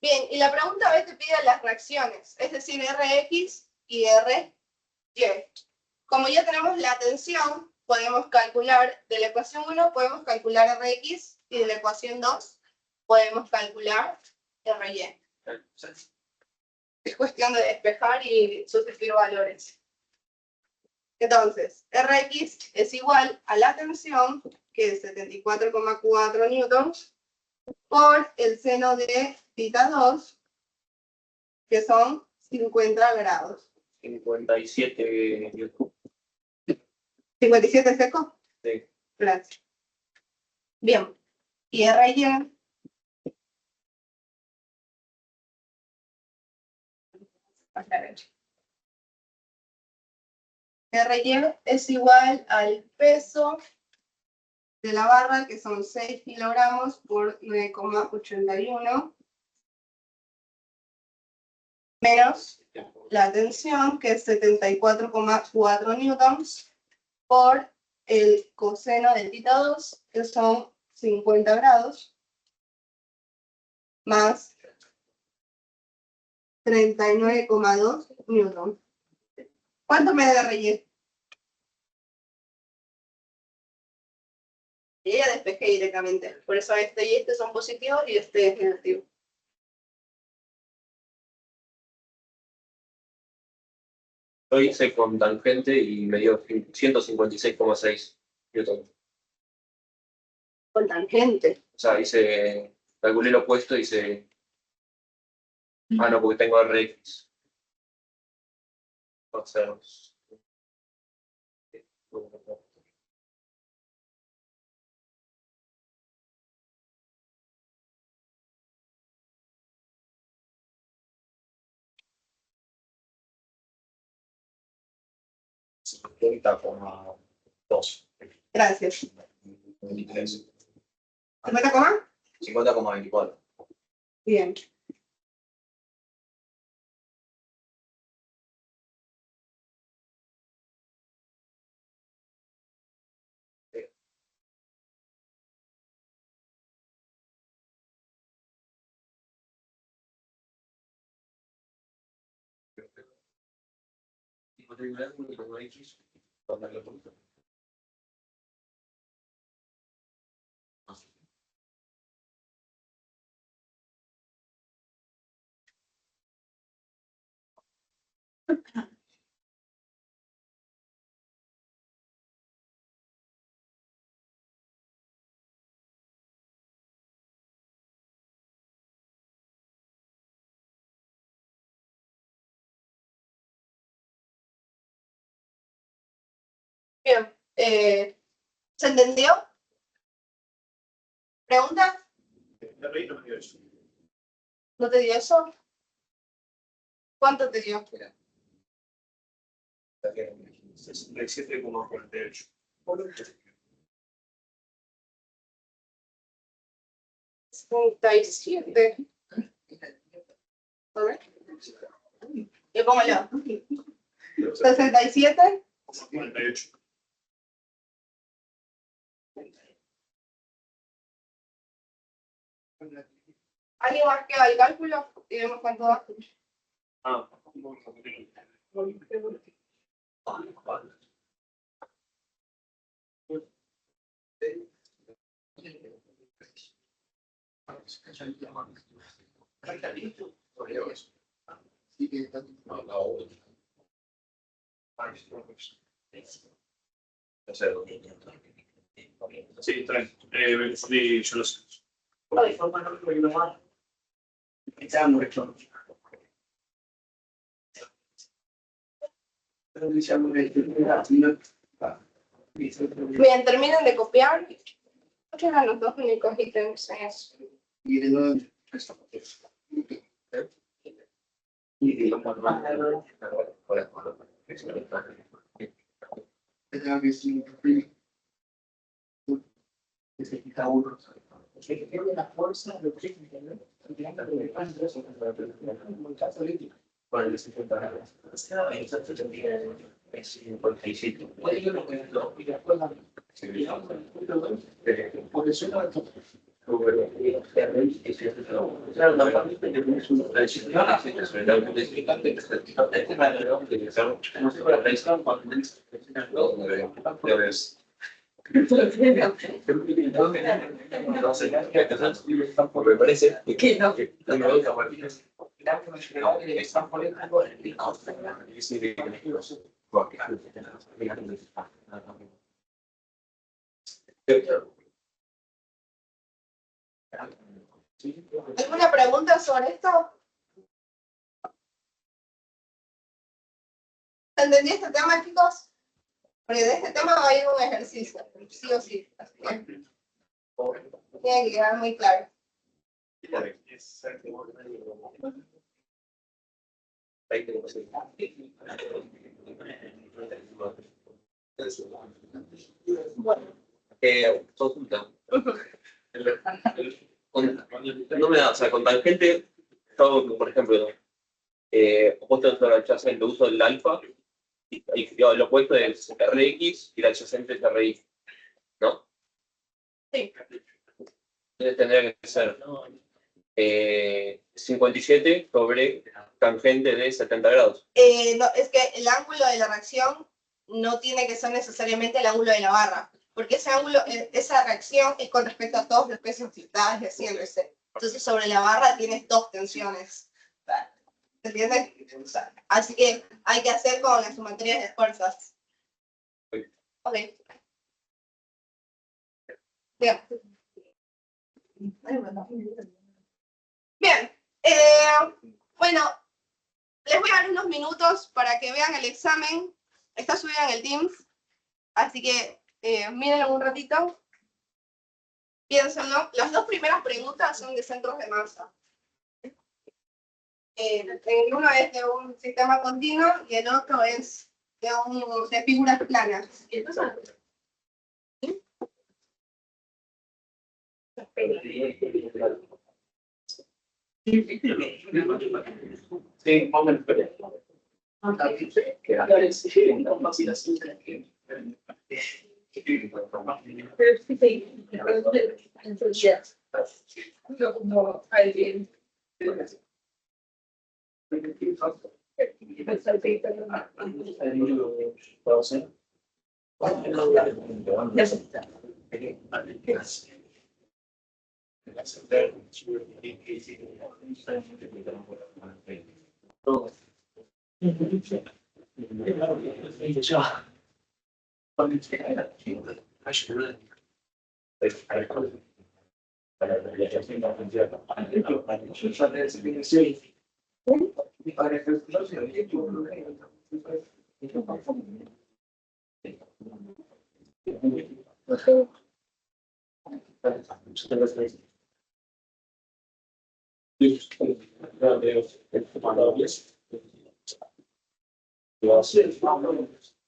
Bien, y la pregunta B te pide las reacciones, es decir, Rx y Ry. Como ya tenemos la tensión, podemos calcular de la ecuación 1, podemos calcular Rx, y de la ecuación 2, podemos calcular Ry. Es cuestión de despejar y sustituir valores. Entonces, Rx es igual a la tensión, que es 74,4 newtons, por el seno de θ 2, que son 50 grados. 57 newton. ¿57 seco? Sí. Gracias. Bien. Y Ry Ry es igual al peso de la barra, que son 6 kilogramos por 9,81, menos la tensión, que es 74,4 newtons, por el coseno de θ 2, que son 50 grados, más 39,2 newtons. ¿Cuánto me da Ry? Y ya despejé directamente. Por eso este y este son positivos y este es negativo. Lo hice con tangente y me dio 156,6 newton. Con tangente. O sea, calculé lo opuesto y hice. Ah, no, porque tengo Rx. O sea, $50,2. Gracias. 23. 50,? 50,24. Bien. Bien. ¿Se entendió? ¿Preguntas? Ri no me dio eso. ¿No te dio eso? ¿Cuánto te dio? 67,48. 67. A ver. Y póngalo. 67. 48. ¿Alguien más que haga el cálculo? Y vemos cuánto da. Ah, sí, traen. Yo lo sé. Bien, terminen de copiar. ¿Qué eran los dos únicos ítems en eso? Me parece que no me gusta ¿Alguna pregunta sobre esto? ¿Entendí este tema, chicos? Porque de este tema va a ir un ejercicio, sí o sí. Así que tiene que quedar muy claro. Consulta. No me da, o sea, con tangente, todo, por ejemplo, opuesto al adyacente, uso del alfa, y lo opuesto es Rx y el adyacente es RI, ¿no? Sí. Entonces tendría que ser 57 sobre tangente de 70 grados. No, es que el ángulo de la reacción no tiene que ser necesariamente el ángulo de la barra, porque ese ángulo, esa reacción es con respecto a todos los pesos que estabas haciéndose. Entonces sobre la barra tienes dos tensiones. ¿Se entiende? O sea, así que hay que hacer con las sumatorias de fuerzas. Ok. Bien. Bien. Bueno, les voy a dar unos minutos para que vean el examen. Está subido en el Teams. Así que mírenlo un ratito. Piénsenlo. Las dos primeras preguntas son de centros de masa. Uno es de un sistema continuo y el otro es de figuras planas. Sí,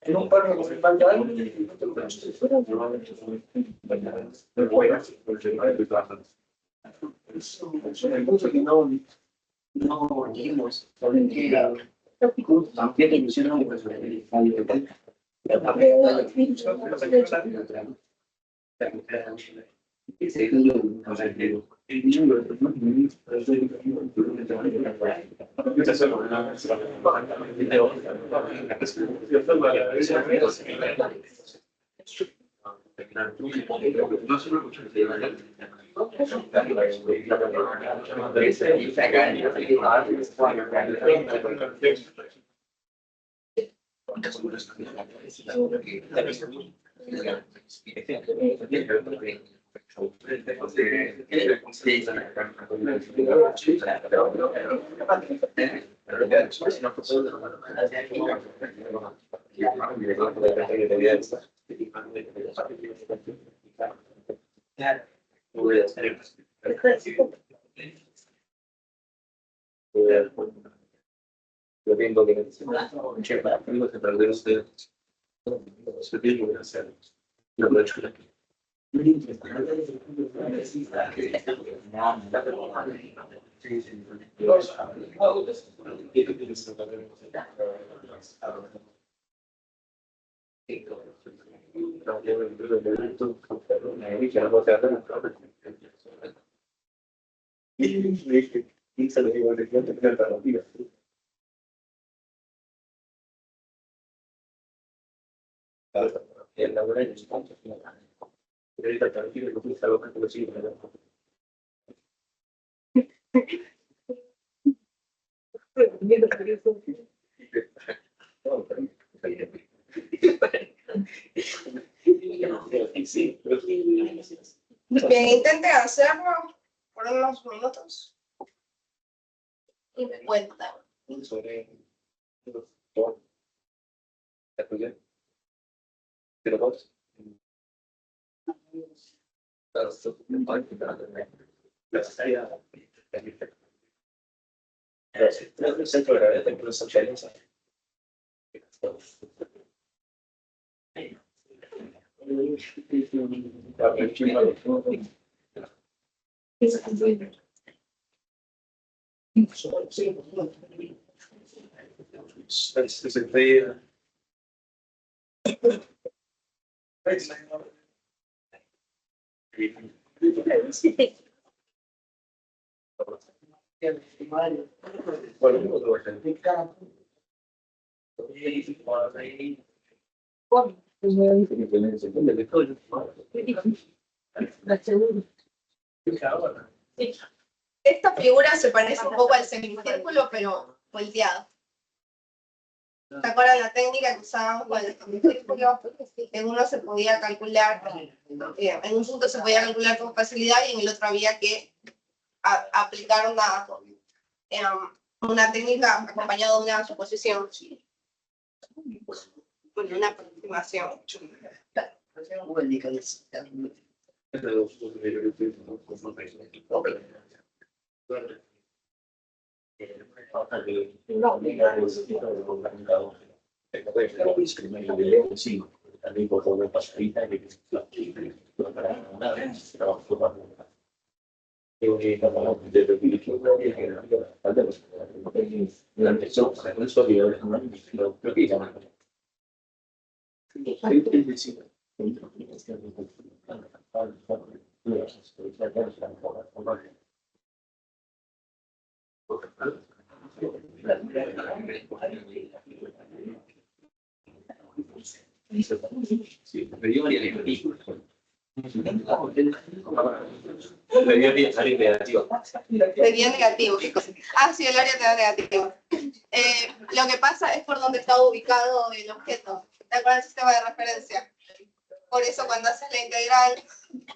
En un párrafo se falta algo. No dijimos sobre qué era. También te mencionamos Lo tengo que che, para amigos se perder ustedes. Se tiene que hacer. Lo he hecho aquí. Bien, intenten hacerlo por unos minutos. Y me cuentan. Esta figura se parece un poco al semicírculo, pero volteado. ¿Se acuerdan la técnica que usábamos con el semicírculo? En uno se podía calcular, en un punto se podía calcular con facilidad y en el otro había que aplicar una técnica acompañada de una suposición. Bueno, una aproximación. Sería negativo. ¿Qué cosa? Ah, sí, el área te da negativo. Lo que pasa es por donde está ubicado el objeto. ¿Te acuerdas del sistema de referencia? Por eso cuando haces la integral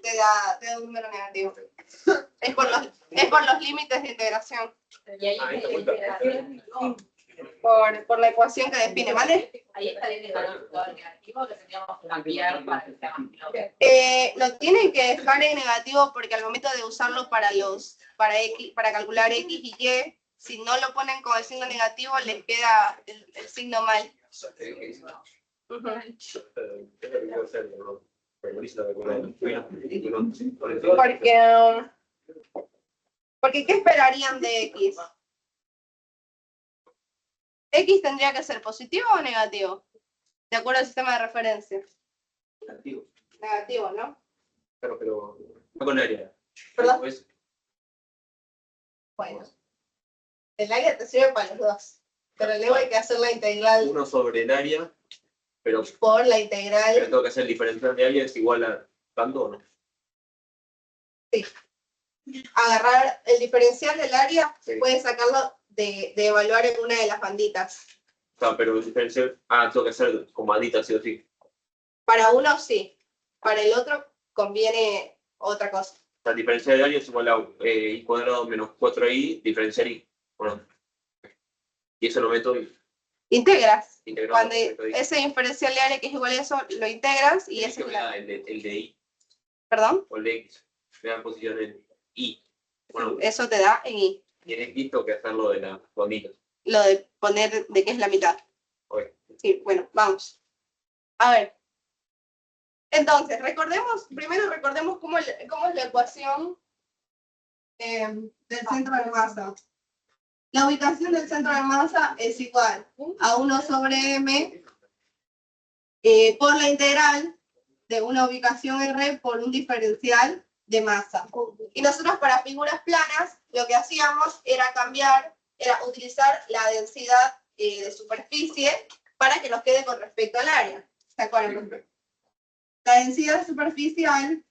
te da un número negativo. Es por los límites de integración. Y ahí está el negativo. Por la ecuación que define, ¿vale? Ahí está el negativo que tendríamos que cambiar para que sea más claro. Lo tienen que dejar en negativo porque al momento de usarlo para calcular X y Y, si no lo ponen con el signo negativo, les queda el signo mal. Porque ¿qué esperarían de X? X tendría que ser positivo o negativo, de acuerdo al sistema de referencia. Negativo. Negativo, ¿no? Claro, pero no con área. ¿Perdón? Pues, Bueno. El área te sirve para los dos. Pero luego hay que hacer la integral uno sobre el área, pero por la integral. tengo que hacer el diferencial de área es igual a tanto o no. Agarrar el diferencial del área, Sí. puedes sacarlo de evaluar en una de las banditas. O sea, pero el diferencial, tengo que hacer con banditas, sí o sí. Para uno sí, para el otro conviene otra cosa. O sea, el diferencial de área es igual a i cuadrado menos 4i, diferencial i. Bueno, y eso lo meto Integras. integrado. Cuando ese diferencial de área que es igual a eso, lo integras y ese que me da el de i ¿Perdón? o el de x. Me da posición en i. Bueno, Eso te da en I. y en x tengo que hacerlo de las banditas. Lo de poner de qué es la mitad. Ok. Sí, bueno, vamos. A ver. Entonces, primero recordemos cómo es la ecuación del centro de masa. La ubicación del centro de masa es igual a 1 sobre m por la integral de una ubicación R por un diferencial de masa. Y nosotros para figuras planas lo que hacíamos era utilizar la densidad de superficie para que nos quede con respecto al área. ¿Se acuerdan? La densidad superficial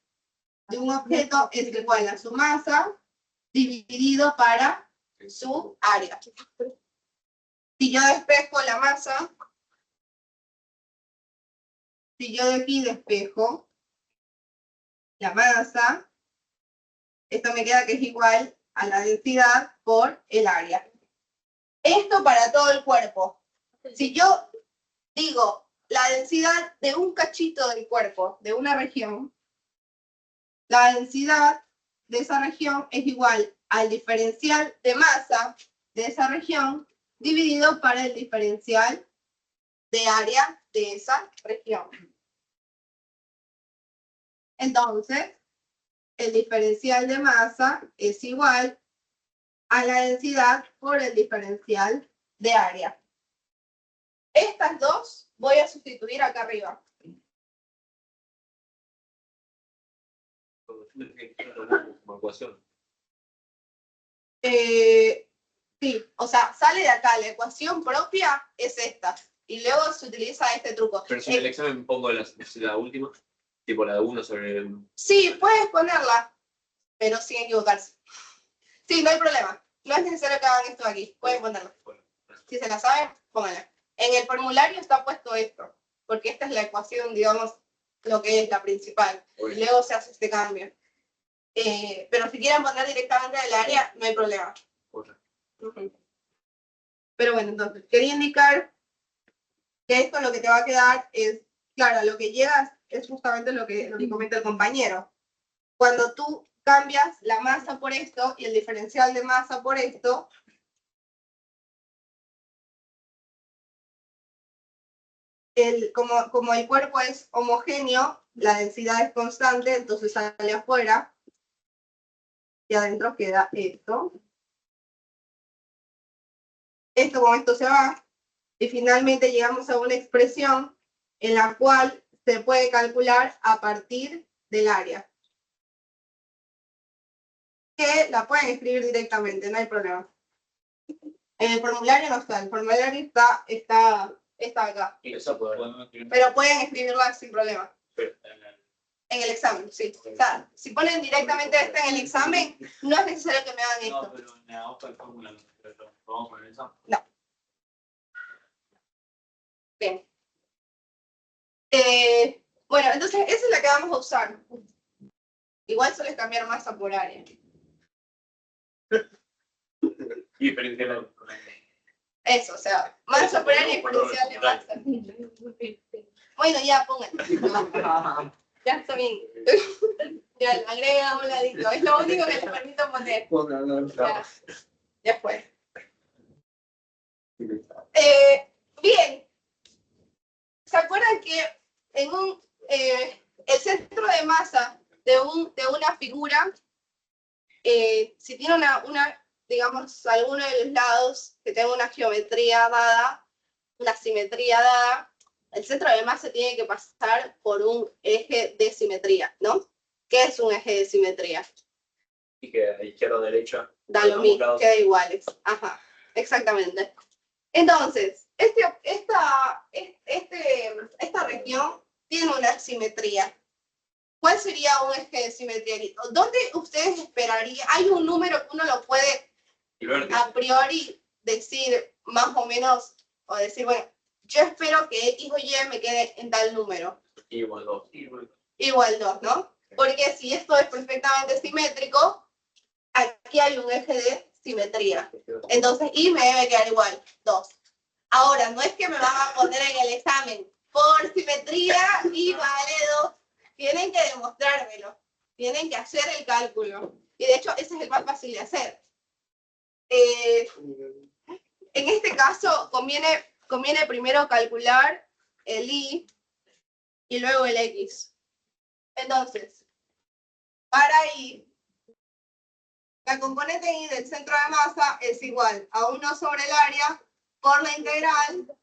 de un objeto es igual a su masa dividido para su área. Si yo despejo la masa, si yo de aquí despejo la masa, esto me queda que es igual a la densidad por el área. Esto para todo el cuerpo. Si yo digo la densidad de un cachito del cuerpo, de una región, la densidad de esa región es igual al diferencial de masa de esa región dividido para el diferencial de área de esa región. Entonces, el diferencial de masa es igual a la densidad por el diferencial de área. Estas dos voy a sustituir acá arriba. Como ecuación. Sí, o sea, sale de acá, la ecuación propia es esta, y luego se utiliza este truco. Pero si en el examen pongo la última, tipo la de 1 sobre el... Sí, puedes ponerla, pero sin equivocarse. Sí, no hay problema. No es necesario que hagan esto aquí, pueden ponerlo. Si se la saben, pónganla. En el formulario está puesto esto, porque esta es la ecuación, digamos, lo que es la principal. Y luego se hace este cambio. Pero si quieren poner directamente el área, no hay problema. Ujú. Pero bueno, entonces, quería indicar que esto lo que te va a quedar es, claro, lo que llegas es justamente lo que comenta el compañero. Cuando tú cambias la masa por esto y el diferencial de masa por esto, como el cuerpo es homogéneo, la densidad es constante, entonces sale afuera y adentro queda esto. Esto con esto se va y finalmente llegamos a una expresión en la cual se puede calcular a partir del área. Que la pueden escribir directamente, no hay problema. En el formulario no está, el formulario está acá. Pero pueden escribirla sin problema. En el examen, sí. O sea, si ponen directamente esta en el examen, no es necesario que me hagan esto. No, pero en la hoja de fórmula no vamos a poner eso. No. Bien. Bueno, entonces esa es la que vamos a usar. Igual solo es cambiar masa por área. Diferencial. Eso, o sea, masa por área y diferencial de masa. Bueno, ya pongan. Ya está bien. Ya, le agrega un ladito. Es lo único que les permito poner. Ya fue. Bien. ¿Se acuerdan que en el centro de masa de una figura, si tiene digamos, alguno de los lados que tenga una geometría dada, una simetría dada, el centro de masa tiene que pasar por un eje de simetría, ¿no? ¿Qué es un eje de simetría? Y que a izquierda o derecha. Da lo mismo, queda iguales. Ajá, exactamente. Entonces, esta región tiene una simetría. ¿Cuál sería un eje de simetría? ¿Dónde ustedes esperarían? Hay un número que uno lo puede a priori decir más o menos, o decir, bueno, yo espero que X o Y me quede en tal número. Igual 2. Igual 2, ¿no? Porque si esto es perfectamente simétrico, aquí hay un eje de simetría. Entonces, Y me debe quedar igual, 2. Ahora, no es que me van a poner en el examen por simetría Y vale 2. Tienen que demostrármelo. Tienen que hacer el cálculo. Y de hecho, ese es el más fácil de hacer. En este caso, conviene primero calcular el Y y luego el X. Entonces, para Y, la componente Y del centro de masa es igual a 1 sobre el área por la integral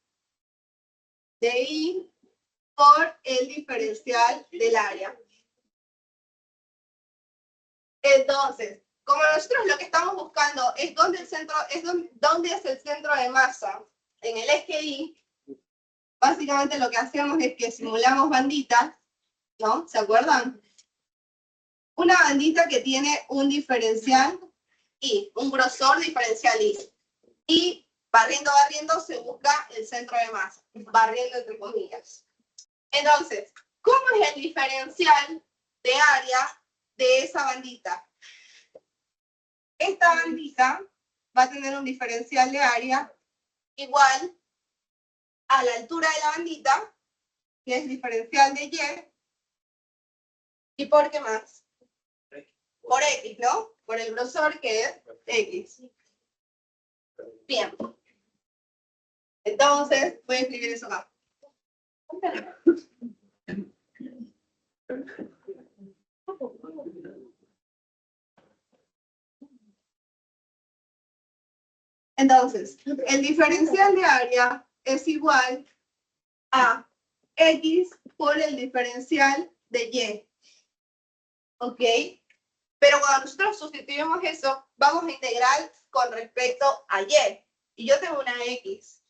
de Y por el diferencial del área. Entonces, como nosotros lo que estamos buscando es dónde es el centro de masa en el eje Y, básicamente lo que hacemos es que simulamos banditas, ¿no? ¿Se acuerdan? Una bandita que tiene un diferencial Y, un grosor diferencial Y. Y barriendo, se busca el centro de masa. Barriendo entre comillas. Entonces, ¿cómo es el diferencial de área de esa bandita? Esta bandita va a tener un diferencial de área igual a la altura de la bandita, que es diferencial de Y, ¿y por qué más? Por X, ¿no? Por el grosor que es X. Bien. Entonces, voy a escribir eso acá. Entonces, el diferencial de área es igual a X por el diferencial de Y. ¿Ok? Pero cuando nosotros sustituimos eso, vamos a integrar con respecto a Y. Y yo tengo una X.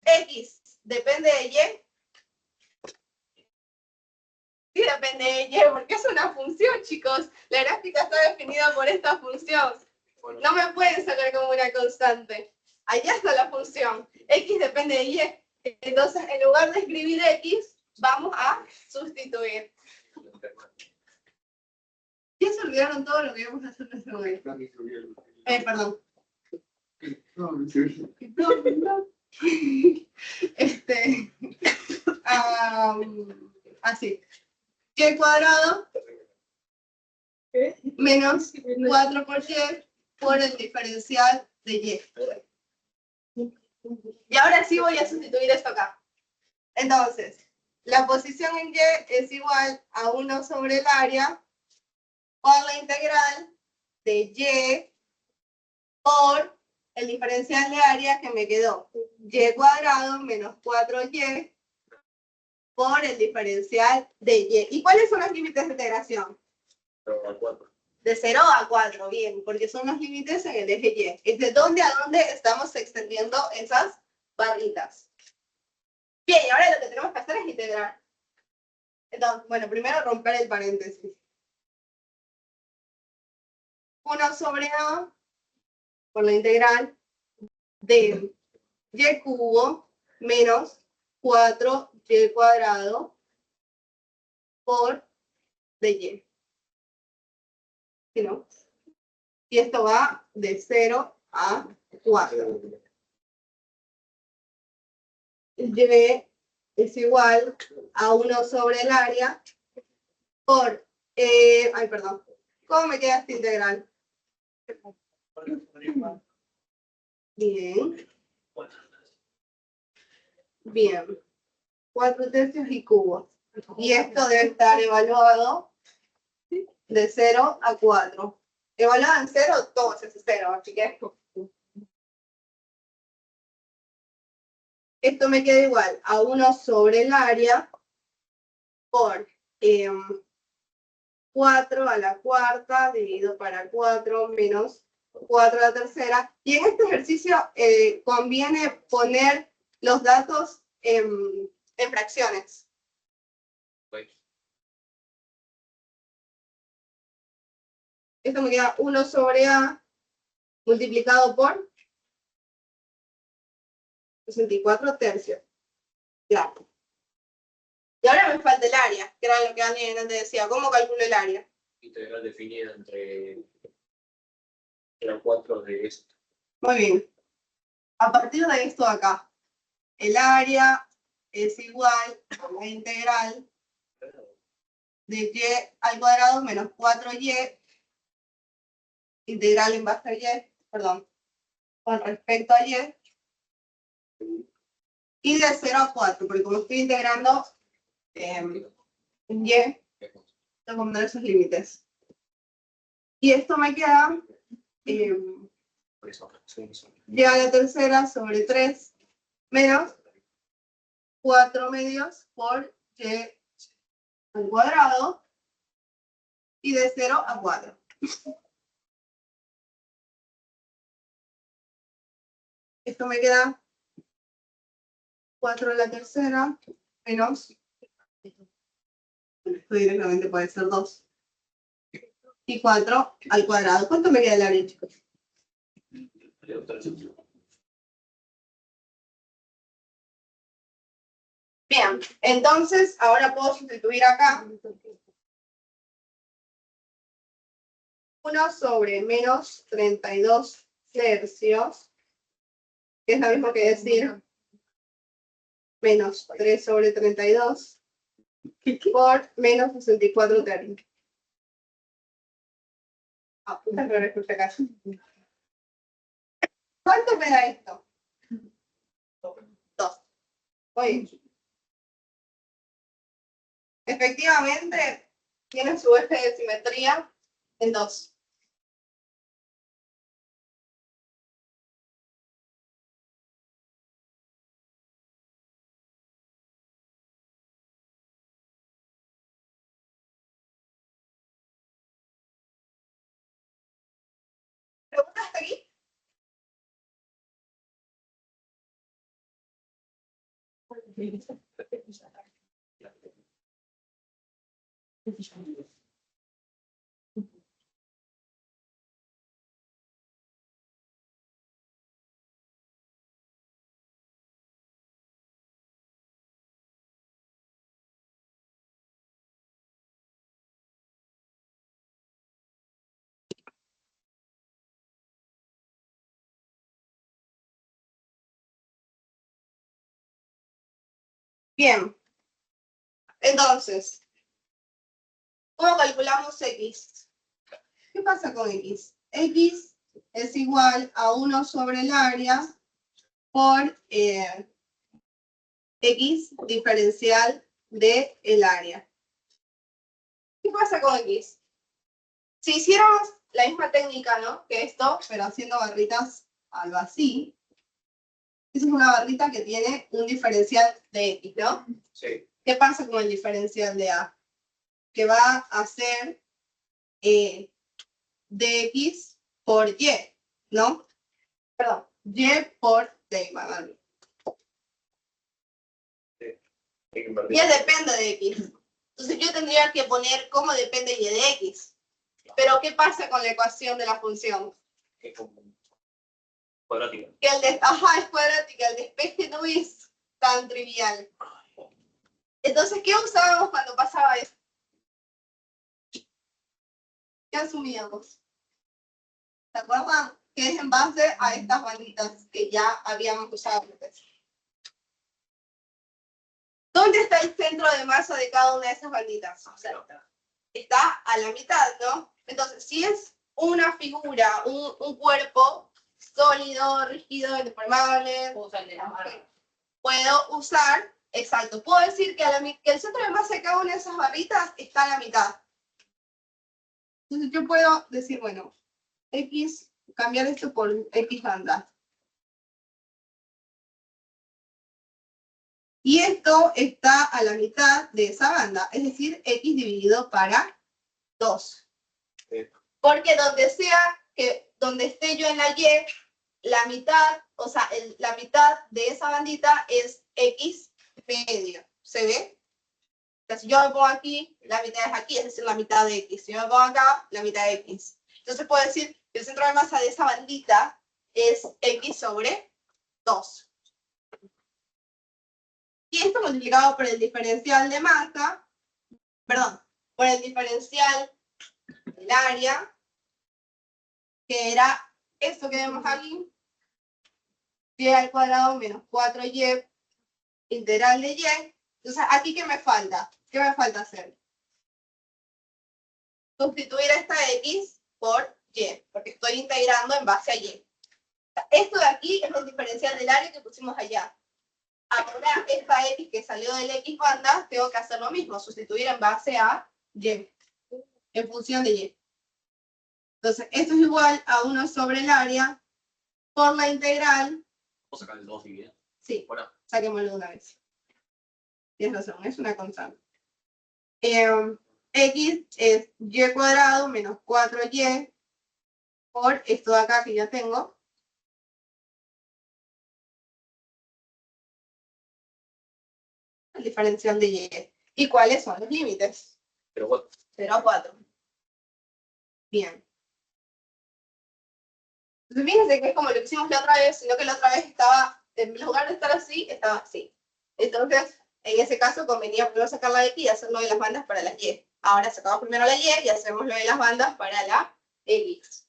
X depende de Y. Sí, depende de Y, porque es una función, chicos. La gráfica está definida por esta función. No me pueden sacar como una constante. Allá está la función. X depende de Y. Entonces, en lugar de escribir X, vamos a sustituir. Ya se olvidaron todo lo que íbamos a hacer en este momento. Perdón. Así. Y cuadrado menos 4 por Y por el diferencial de Y. Y ahora sí voy a sustituir esto acá. Entonces, la posición en Y es igual a 1 sobre el área por la integral de Y por el diferencial de área que me quedó. Y cuadrado menos 4Y por el diferencial de Y. ¿Y cuáles son los límites de integración? De 0 a 4, bien, porque son los límites en el eje Y. Es de dónde a dónde estamos extendiendo esas barritas. Bien, y ahora lo que tenemos que hacer es integrar. Entonces, bueno, primero romper el paréntesis. 1 sobre A por la integral de Y cubo menos 4Y cuadrado por de Y. ¿Sí, no? Y esto va de 0 a 4. Y es igual a 1 sobre el área por... ay, perdón. ¿Cómo me queda esta integral? Bien. Bien. 4 tercios y cubos. Y esto debe estar evaluado de 0 a 4. Evaluado en 0, todo es 0, así que esto me queda igual a 1 sobre el área por 4 a la cuarta dividido para 4 menos 4 a la tercera. Y en este ejercicio conviene poner los datos en fracciones. Esto me queda 1 sobre A multiplicado por 64 tercios. Claro. Y ahora me falta el área, que era lo que alguien antes decía. ¿Cómo calculo el área? Integral definida entre la 4 de esto. Muy bien. A partir de esto de acá, el área es igual a la integral de Y al cuadrado menos 4Y, integral en base a Y, perdón, con respecto a Y, y de 0 a 4, porque como estoy integrando en Y, tengo que poner esos límites. Y esto me queda Y a la tercera sobre 3 menos 4 medios por Y al cuadrado y de 0 a 4. Esto me queda 4 a la tercera menos, esto directamente puede ser 2. Y 4 al cuadrado. ¿Cuánto me queda el área, chicos? Bien, entonces ahora puedo sustituir acá 1 sobre menos 32 tercios, que es lo mismo que decir menos 3 sobre 32 por menos 64 tercios. Ah, acá. ¿Cuánto me da esto? 2. Oye. Efectivamente, tiene su eje de simetría en 2. ¿Preguntas hasta aquí? Bien. Entonces, ¿cómo calculamos X? ¿Qué pasa con X? X es igual a 1 sobre el área por X diferencial del área. ¿Qué pasa con X? Si hiciéramos la misma técnica, ¿no? Que esto, pero haciendo barritas algo así. Esa es una barrita que tiene un diferencial de X, ¿no? Sí. ¿Qué pasa con el diferencial de A? Que va a ser dx por y, ¿no? Perdón, y por t, ¿vale? Y depende de x. Entonces yo tendría que poner cómo depende y de x. Pero ¿qué pasa con la ecuación de la función? Es como cuadrática. Que es cuadrática, el despeje no es tan trivial. Entonces, ¿qué usábamos cuando pasaba eso? ¿Qué asumíamos? ¿Se acuerdan? Que es en base a estas banditas que ya habíamos usado antes. ¿Dónde está el centro de masa de cada una de esas banditas? O sea, está a la mitad, ¿no? Entonces, si es una figura, un cuerpo sólido, rígido, indeformable, puedo usar, exacto, puedo decir que el centro de masa de cada una de esas barritas está a la mitad. Entonces yo puedo decir, bueno, X, cambiar esto por X banda. Y esto está a la mitad de esa banda, es decir, X dividido para 2. Sí. Porque donde esté yo en la Y, la mitad, o sea, la mitad de esa bandita es X medio. ¿Se ve? O sea, si yo me pongo aquí, la mitad es aquí, es decir, la mitad de X. Si yo me pongo acá, la mitad de X. Entonces puedo decir que el centro de masa de esa bandita es X sobre 2. Y esto multiplicado por el diferencial de masa, perdón, por el diferencial del área, que era esto que vemos aquí, y al cuadrado menos 4y integral de y. Entonces, ¿aquí qué me falta? ¿Qué me falta hacer? Sustituir esta x por y, porque estoy integrando en base a y. Esto de aquí es el diferencial del área que pusimos allá. Ahora, esta x que salió del x banda, tengo que hacer lo mismo, sustituir en base a y, en función de y. Entonces, esto es igual a 1 sobre el área por la integral. ¿Vos sacás el 2 y bien? Sí, Bueno. saquémoslo de una vez. Tienes razón, es una constante. X es y cuadrado menos 4y por esto de acá que ya tengo. El diferencial de y. ¿Y cuáles son los límites? Pero bueno. 0 a 4. Bien. Entonces fíjense que es como lo que hicimos la otra vez, sino que la otra vez estaba, en lugar de estar así, estaba así. Entonces, en ese caso convenía primero sacar la X y hacer lo de las bandas para la Y. Ahora sacamos primero la Y y hacemos lo de las bandas para la X.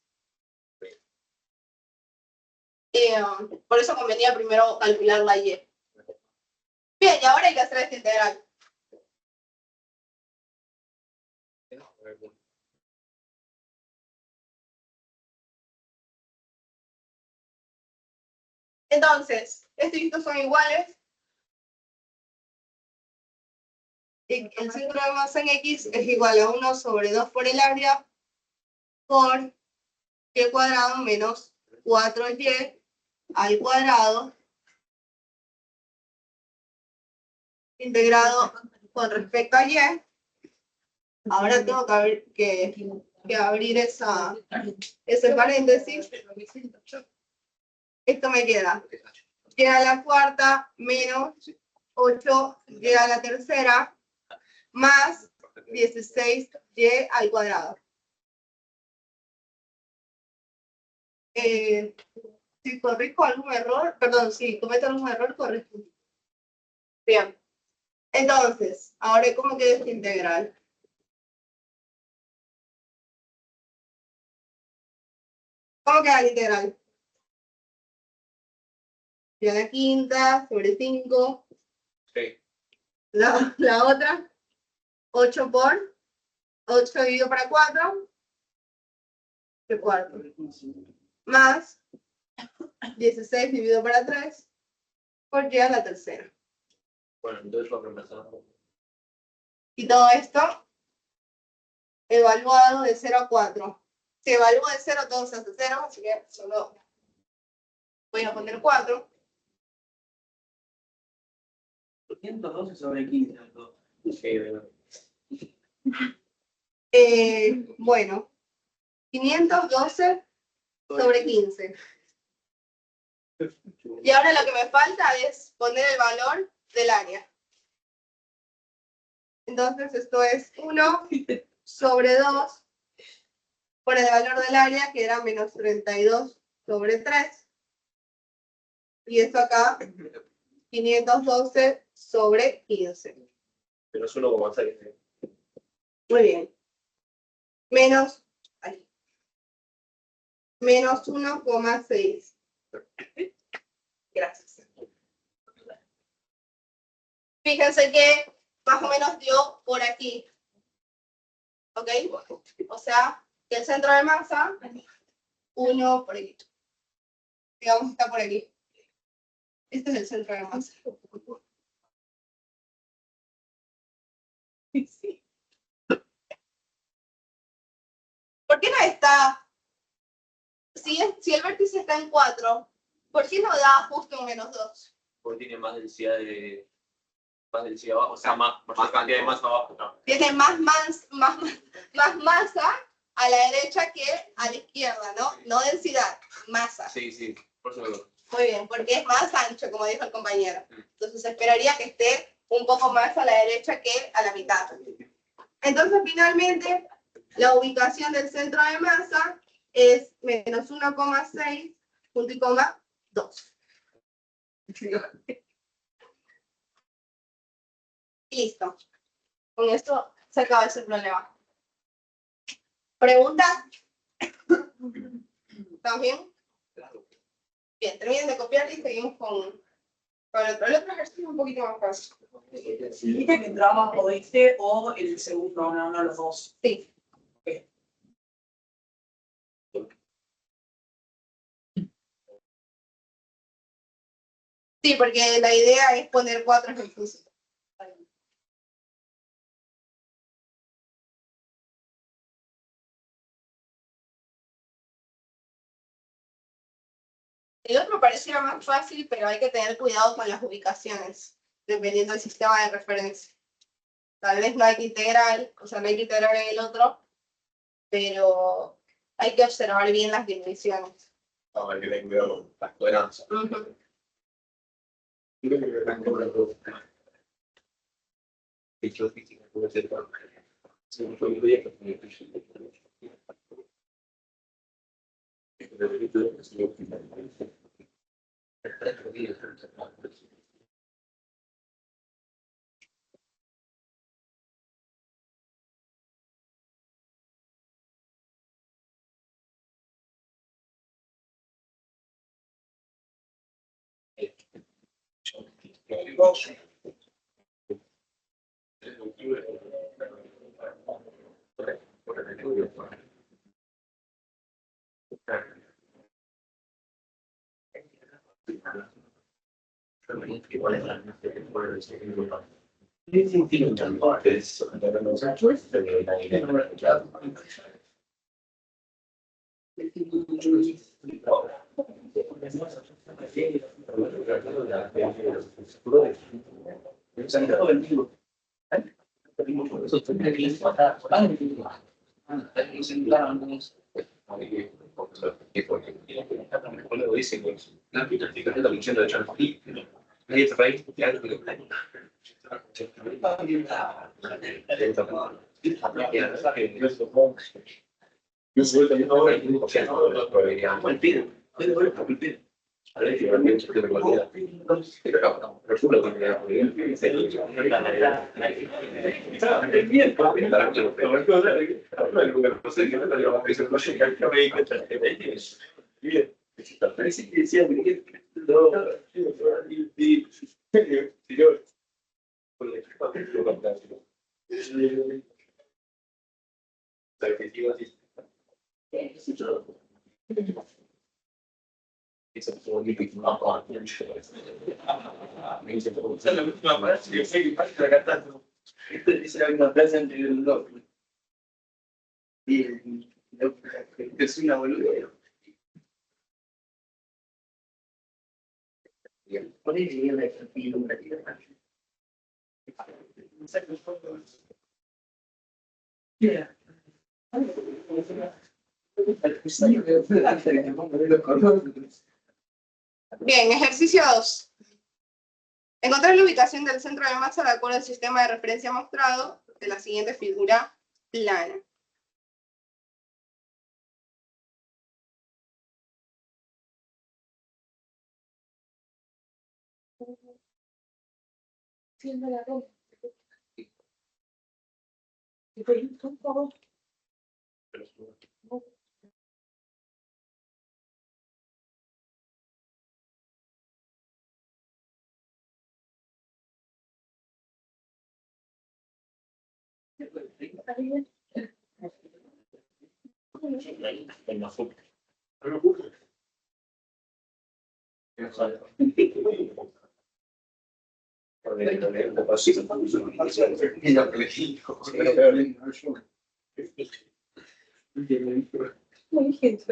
Por eso convenía primero calcular la Y. Bien, y ahora hay que hacer esta integral. Entonces, estos dígitos son iguales. Y el centro de masa en X es igual a 1 sobre 2 por el área por y cuadrado menos 4y al cuadrado integrado con respecto a y. Ahora tengo que abrir ese paréntesis. Esto me queda y a la cuarta menos 8y a la tercera más 16y al cuadrado. Si corrijo algún error, perdón, si cometo algún error, corrijo. Bien. Entonces, ahora, ¿cómo queda esta integral? ¿Cómo queda la integral? Y a la quinta sobre 5. Sí. La otra, 8 por 8 dividido para 4. ¿Qué cuarto? Más 16 dividido para 3 por y a la tercera. Bueno, entonces lo reemplazamos. Y todo esto evaluado de 0 a 4. Si evalúo de 0, todo se hace 0, así que solo voy a poner 4. 112 sobre 15. Sí, Bueno, 512 sobre 15. Y ahora lo que me falta es poner el valor del área. Entonces esto es 1 sobre 2 por el valor del área, que era menos 32 sobre 3. Y esto acá, 512 sobre 15. pero es 1,6. Muy bien. Menos 1,6. Gracias. Fíjense que más o menos dio por aquí. ¿Ok? O sea, que el centro de masa, 1 por aquí. Digamos, está por aquí. Este es el centro de masa. ¿Por qué no está? Si el vértice está en 4, ¿por qué no da justo un menos 2? Porque tiene más densidad abajo, o sea, más cantidad de masa abajo. No. Tiene más masa a la derecha que a la izquierda, ¿no? No densidad, masa. Sí, por eso lo digo. Muy bien, porque es más ancho, como dijo el compañero. Entonces esperaría que esté un poco más a la derecha que a la mitad. Entonces, finalmente, la ubicación del centro de masa es menos 1,6 punto y coma 2. Listo. Con esto se acaba ese problema. ¿Preguntas? ¿Estamos bien? Bien, terminen de copiar y seguimos con el otro. El otro ejercicio es un poquito más fácil. Dijiste que entraba o este o el segundo, no los dos. Sí. Sí, porque la idea es poner 4 ejercicios. El otro parecía más fácil, pero hay que tener cuidado con las ubicaciones, dependiendo del sistema de referencia. Tal vez no hay que integrar, o sea, no hay que integrar en el otro, pero hay que observar bien las dimensiones. No, hay que tener cuidado con las tolerancias. Ujú. Hecho física, puede ser. Es una boluda. Bien, ejercicio 2. Encontrar la ubicación del centro de masa de acuerdo al sistema de referencia mostrado de la siguiente figura plana. Siendo la ropa. Muy gente.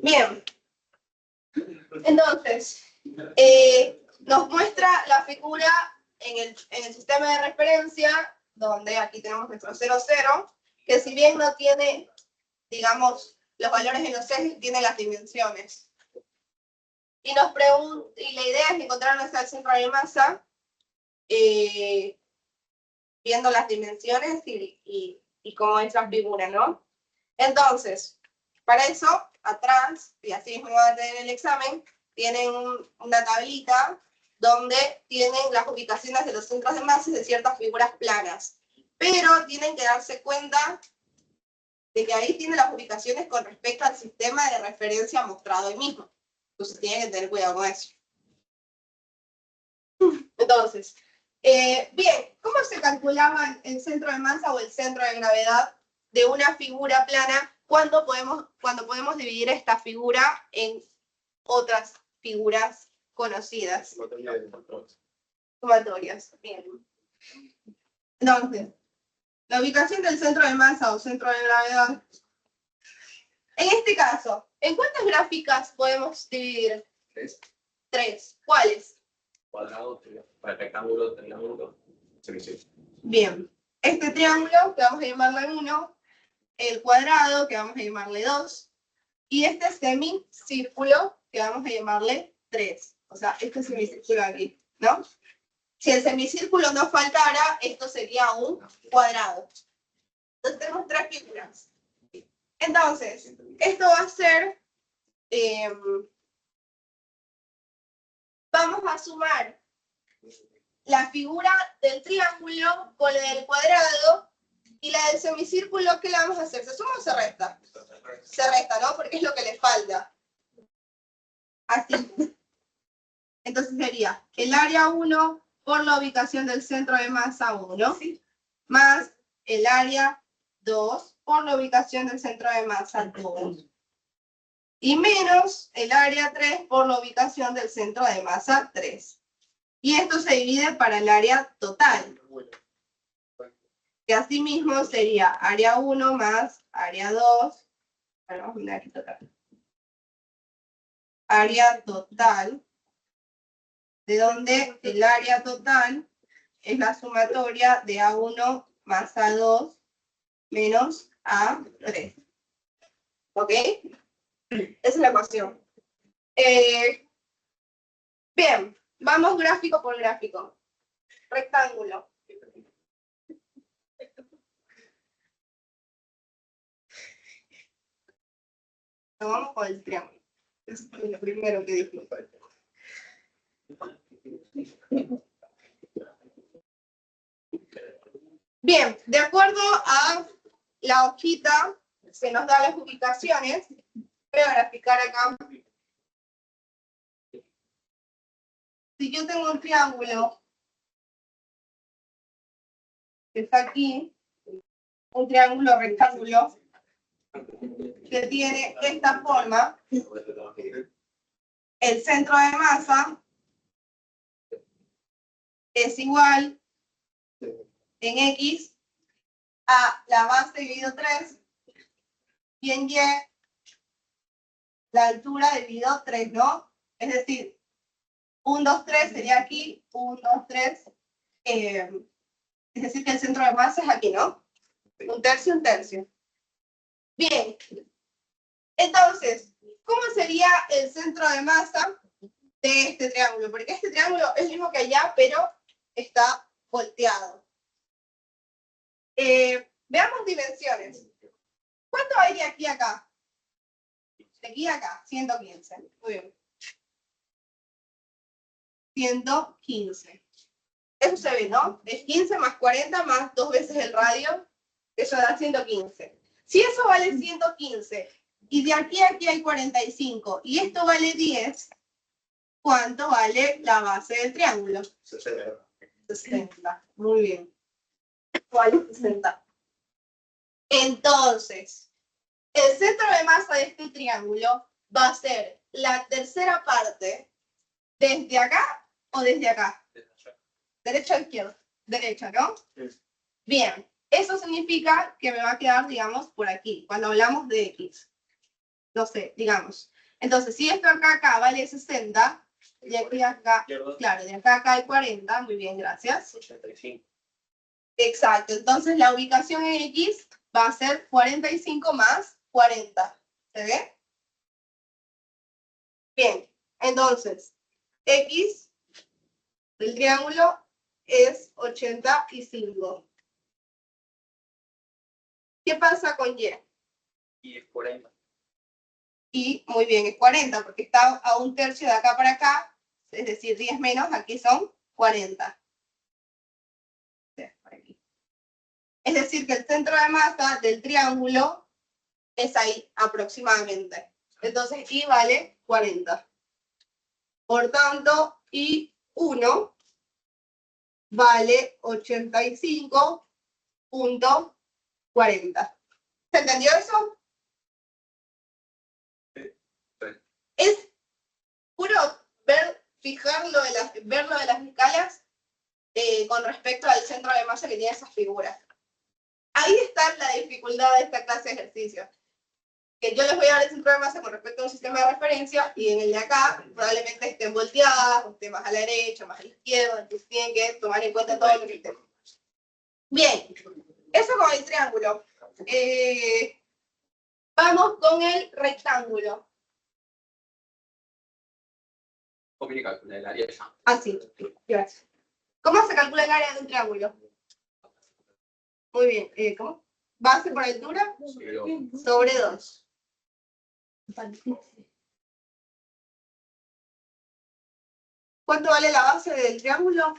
Bien, entonces, nos muestra la figura en el sistema de referencia, donde aquí tenemos nuestro 0, 0, que si bien no tiene digamos, los valores en los ejes tienen las dimensiones. Y la idea es encontrar nuestro centro de masa viendo las dimensiones y cómo es la figura, ¿no? Entonces, para eso, atrás, y así mismo va a tener el examen, tienen una tablita donde tienen las ubicaciones de los centros de masa de ciertas figuras planas. Pero tienen que darse cuenta de que ahí tiene las ubicaciones con respecto al sistema de referencia mostrado ahí mismo. Entonces tienen que tener cuidado con eso. Entonces, bien, ¿cómo se calculaba el centro de masa o el centro de gravedad de una figura plana cuando podemos dividir esta figura en otras figuras conocidas? Sumatorias. Bien. Entonces, la ubicación del centro de masa o centro de gravedad. En este caso, ¿en cuántas gráficas podemos dividir? 3. 3. ¿Cuáles? Cuadrado, rectángulo, triángulo. Bien. Este triángulo, que vamos a llamarle 1, el cuadrado, que vamos a llamarle 2, y este semicírculo, que vamos a llamarle 3. O sea, este semicírculo aquí, ¿no? Si el semicírculo no faltara, esto sería un cuadrado. Entonces tenemos 3 figuras. Entonces, esto va a ser, vamos a sumar la figura del triángulo con la del cuadrado y la del semicírculo. ¿Qué le vamos a hacer? ¿Se suma o se resta? Se resta, ¿no? Porque es lo que le falta. Así. Entonces sería el área 1 por la ubicación del centro de masa 1, más el área 2 por la ubicación del centro de masa 2, y menos el área 3 por la ubicación del centro de masa 3. Y esto se divide para el área total, que asimismo sería área 1 más área 2, vamos a poner aquí total. Área total, de donde el área total es la sumatoria de A1 más A2 menos A3. ¿Ok? Esa es la ecuación. Bien, vamos gráfico por gráfico. Rectángulo. Vamos con el triángulo. Es lo primero que dijimos. Bien, de acuerdo a la hojita, se nos da las ubicaciones. Voy a graficar acá. Si yo tengo un triángulo que está aquí, un triángulo rectángulo que tiene esta forma, el centro de masa es igual en X a la base dividido 3 y en Y la altura dividido 3, ¿no? Es decir, 1, 2, 3 sería aquí, 1, 2, 3. Es decir, que el centro de masa es aquí, ¿no? Un tercio, un tercio. Bien. Entonces, ¿cómo sería el centro de masa de este triángulo? Porque este triángulo es el mismo que allá, pero está volteado. Veamos dimensiones. ¿Cuánto hay de aquí a acá? De aquí a acá, 115. Muy bien. 115. Eso se ve, ¿no? Es 15 más 40 más 2 veces el radio. Eso da 115. Si eso vale 115 y de aquí a aquí hay 45 y esto vale 10, ¿cuánto vale la base del triángulo? 60. Muy bien. Vale 60. Entonces, el centro de masa de este triángulo va a ser la tercera parte desde acá o desde acá. Derecha o izquierda. Derecha, ¿no? Sí. Bien. Eso significa que me va a quedar, digamos, por aquí, cuando hablamos de X. No sé, digamos. Entonces, si esto acá vale 60, de aquí a acá, claro, de acá a acá hay 40, muy bien, gracias. 85. Exacto, entonces la ubicación en X va a ser 45 más 40. ¿Se ve? Bien, entonces, X del triángulo es 85. ¿Qué pasa con Y? Y es 40. Y muy bien, es 40, porque está a un tercio de acá para acá, es decir, 10 menos, aquí son 40. Es decir, que el centro de masa del triángulo es ahí aproximadamente. Entonces, Y vale 40. Por tanto, I1 vale 85.40. ¿Se entendió eso? Es puro fijar ver lo de las escalas con respecto al centro de masa que tiene esas figuras. Ahí está la dificultad de esta clase de ejercicios. Que yo les voy a dar el centro de masa con respecto a un sistema de referencia y en el de acá probablemente estén volteadas, o estén más a la derecha, más a la izquierda, entonces tienen que tomar en cuenta todo lo que estén. Bien, eso con el triángulo. Vamos con el rectángulo. ¿Cómo viene calcular el área ya? Así, gracias. ¿Cómo se calcula el área de un triángulo? Muy bien, ¿cómo? Base por altura sobre 2. ¿Cuánto vale la base del triángulo?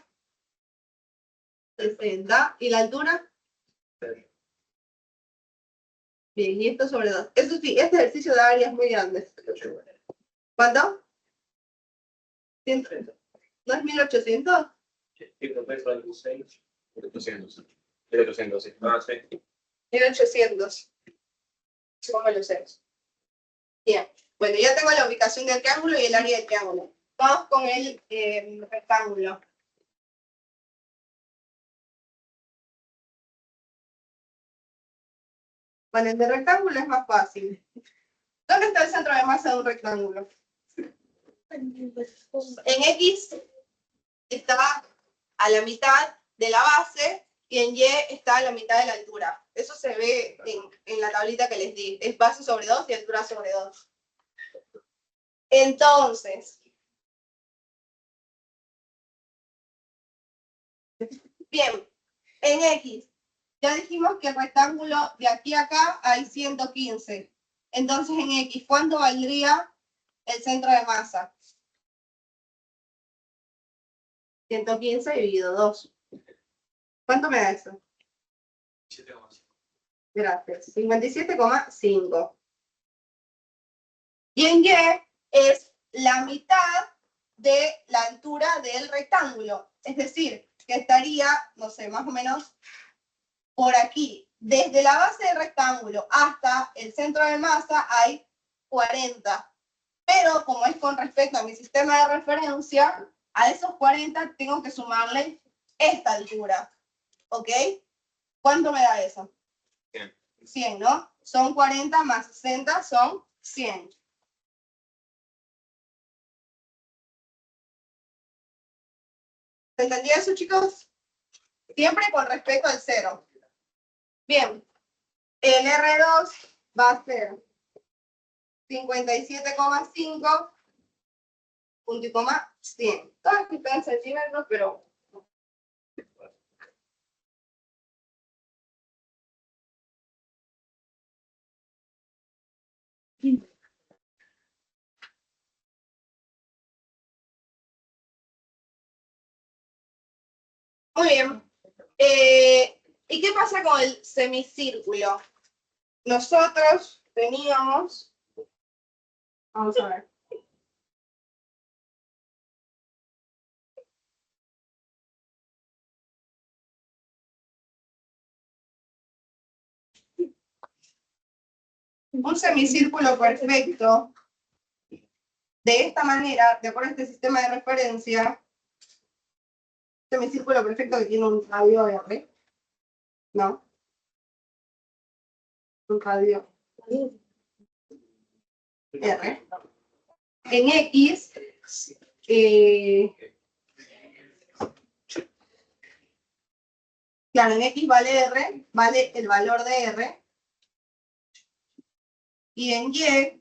60. ¿Y la altura? Bien, y esto sobre 2. Eso sí, este ejercicio da áreas muy grandes. ¿Cuánto? 100. ¿No es 1800? 800. 800, sí. Ah, sí. 1800. ¿Cómo lo sé? Bien. Bueno, ya tengo la ubicación del triángulo y el área del triángulo. Vamos con el rectángulo. Bueno, el de rectángulo es más fácil. ¿Dónde está el centro de masa de un rectángulo? En X está a la mitad de la base y en Y está a la mitad de la altura. Eso se ve en la tablita que les di. Es base sobre 2 y altura sobre 2. Entonces, bien, en X, ya dijimos que el rectángulo de aquí a acá hay 115. Entonces, en X, ¿cuánto valdría el centro de masa? 115 dividido 2. ¿Cuánto me da eso? 7,5. Gracias. 57,5. Y en Y es la mitad de la altura del rectángulo. Es decir, que estaría, no sé, más o menos por aquí. Desde la base del rectángulo hasta el centro de masa hay 40. Pero como es con respecto a mi sistema de referencia, a esos 40 tengo que sumarle esta altura. ¿Ok? ¿Cuánto me da eso? 100. 100, ¿no? Son 40 más 60 son 100. ¿Se entendió eso, chicos? Siempre con respecto al 0. Bien. El R2 va a ser 57,5 punto y coma 100. Todas aquí están en centímetros, pero... Muy bien. ¿Y qué pasa con el semicírculo? Nosotros teníamos... Vamos a ver. Un semicírculo perfecto, de esta manera, de acuerdo a este sistema de referencia, semicírculo perfecto que tiene un radio R, ¿no? Un radio R. En X, claro, en X vale R, vale el valor de R, Y en Y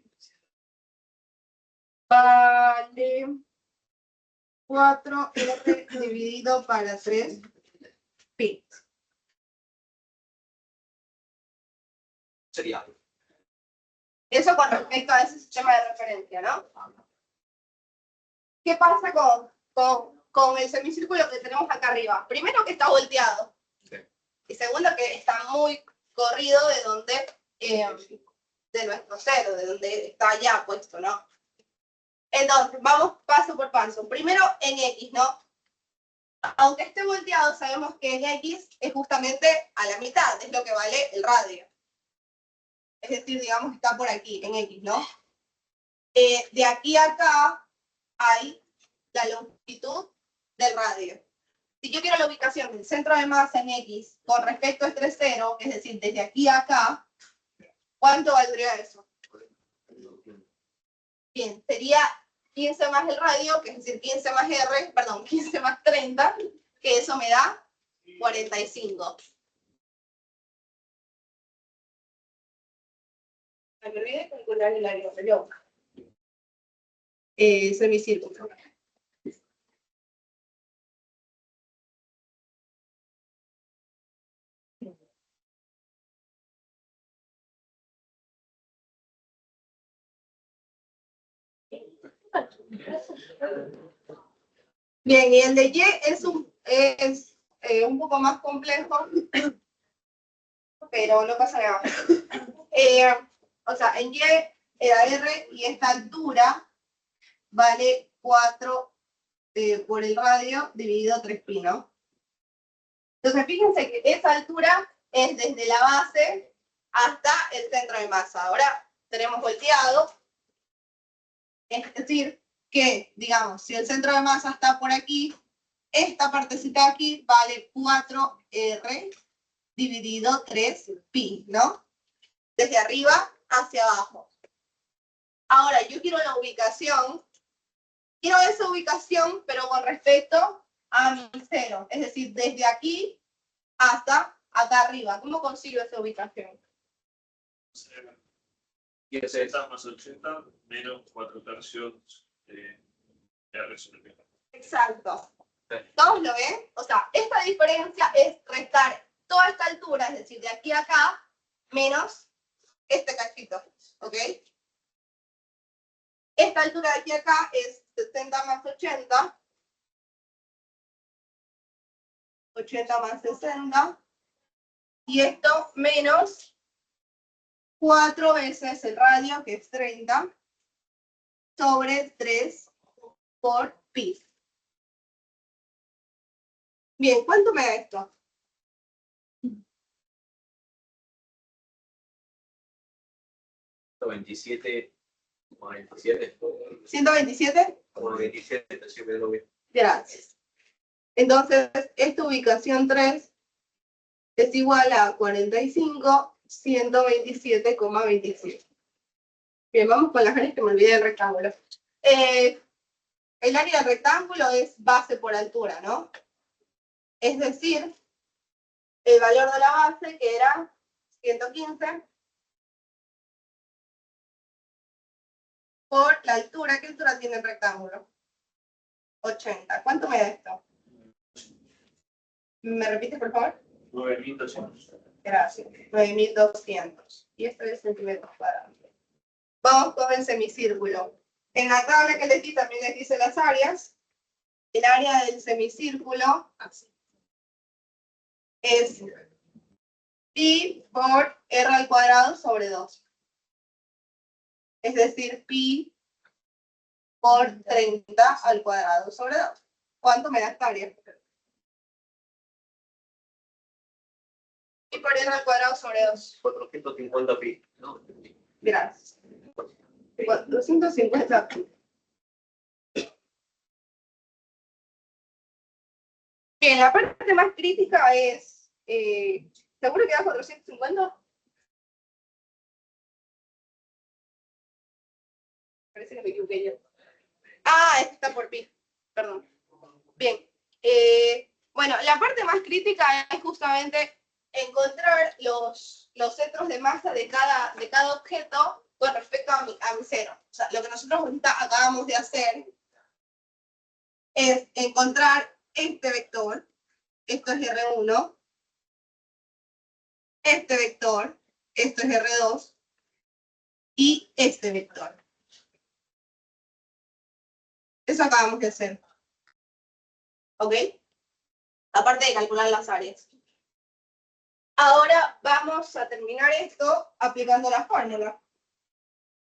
vale 4R dividido para 3 pi. Sería. Eso con respecto a ese sistema de referencia, ¿no? ¿Qué pasa con el semicírculo que tenemos acá arriba? Primero que está volteado. Sí. Y segundo que está muy corrido de donde, de nuestro cero, de donde está ya puesto, ¿no? Entonces, vamos paso por paso. Primero en X, ¿no? Aunque esté volteado, sabemos que en X es justamente a la mitad, es lo que vale el radio. Es decir, digamos, está por aquí, en X, ¿no? De aquí a acá hay la longitud del radio. Si yo quiero la ubicación del centro de masa en X con respecto a este cero, es decir, desde aquí a acá, ¿cuánto valdría eso? Bien, sería 15 más el radio, que es decir, 15 más R, perdón, 15 más 30, que eso me da 45. Me olvidé de calcular el área mayor. Semicírculo. Bien, y el de Y es un poco más complejo, pero no pasa nada. O sea, en Y era R y esta altura vale 4 por el radio dividido 3pi, ¿no? Entonces, fíjense que esa altura es desde la base hasta el centro de masa. Ahora tenemos volteado, es decir, que, digamos, si el centro de masa está por aquí, esta partecita de aquí vale 4R dividido 3pi, ¿no? Desde arriba hacia abajo. Ahora, yo quiero la ubicación. Quiero esa ubicación, pero con respecto a mi cero. Es decir, desde aquí hasta acá arriba. ¿Cómo consigo esa ubicación? 80 más 80 menos 4 tercios de R sobre P. Exacto. ¿Todos lo ven? O sea, esta diferencia es restar toda esta altura, es decir, de aquí a acá, menos este cachito. ¿Ok? Esta altura de aquí a acá es 70 más 80. 80 más 60. Y esto menos 4 veces el radio, que es 30, sobre 3 por pi. Bien, ¿cuánto me da esto? ¿27? 27. 127. Como 27, siempre lo mismo. Gracias. Entonces, esta ubicación 3 es igual a 45, 127,27. Bien, vamos con las áreas que me olvidé del rectángulo. El área del rectángulo es base por altura, ¿no? Es decir, el valor de la base, que era 115, por la altura. ¿Qué altura tiene el rectángulo? 80. ¿Cuánto me da esto? ¿Me repites, por favor? 9.200. Gracias. 9.200. Y esto es centímetros cuadrados. Vamos con el semicírculo. En la tabla que les di también les dice las áreas. El área del semicírculo es pi por r al cuadrado sobre 2. Es decir, pi por 30 al cuadrado sobre 2. ¿Cuánto me da esta área? Pi por r al cuadrado sobre 2. 450 pi, ¿no? Gracias. 450 pi. Bien, la parte más crítica es, ¿seguro que da 450? Parece que me equivoqué yo. Ah, este está por pi, perdón. Bien, bueno, la parte más crítica es justamente encontrar los centros de masa de cada objeto con respecto a mi cero. O sea, lo que nosotros ahorita acabamos de hacer es encontrar este vector, esto es R1, este vector, esto es R2, y este vector. Eso acabamos de hacer. ¿Ok? Aparte de calcular las áreas. Ahora vamos a terminar esto aplicando la fórmula.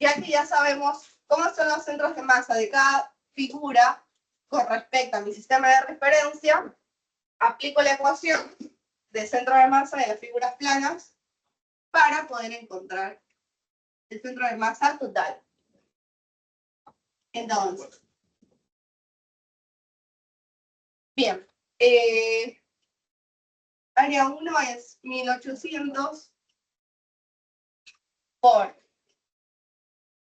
Ya que ya sabemos cómo son los centros de masa de cada figura con respecto a mi sistema de referencia, aplico la ecuación de centro de masa de las figuras planas para poder encontrar el centro de masa total. Entonces, bien, área 1 es 1800 por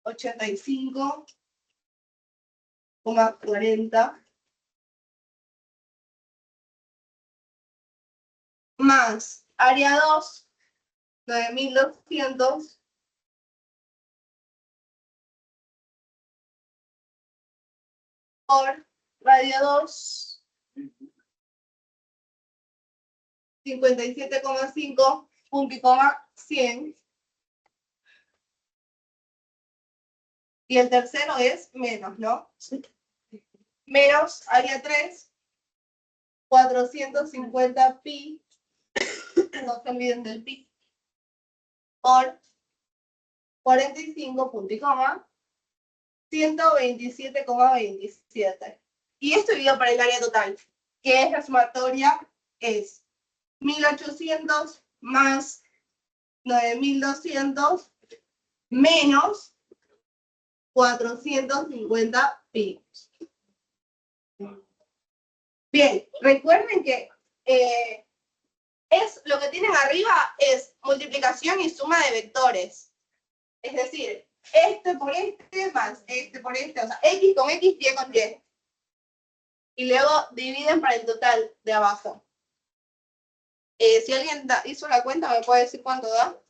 85,40 más área 2, 9200 por radio 2, 57,5, punto y coma, 100. Y el tercero es menos, ¿no? Menos área 3, 450 pi, no se olviden del pi, por 45, punto y coma, 127,27. Y esto dividido para el área total, que es la sumatoria, es 1800 más 9200 menos 450 pi. Bien, recuerden que es lo que tienen arriba es multiplicación y suma de vectores. Es decir, este por este más este por este, o sea, x con x, y con y. Y luego dividen para el total de abajo. Si alguien hizo la cuenta, ¿me puede decir cuánto da?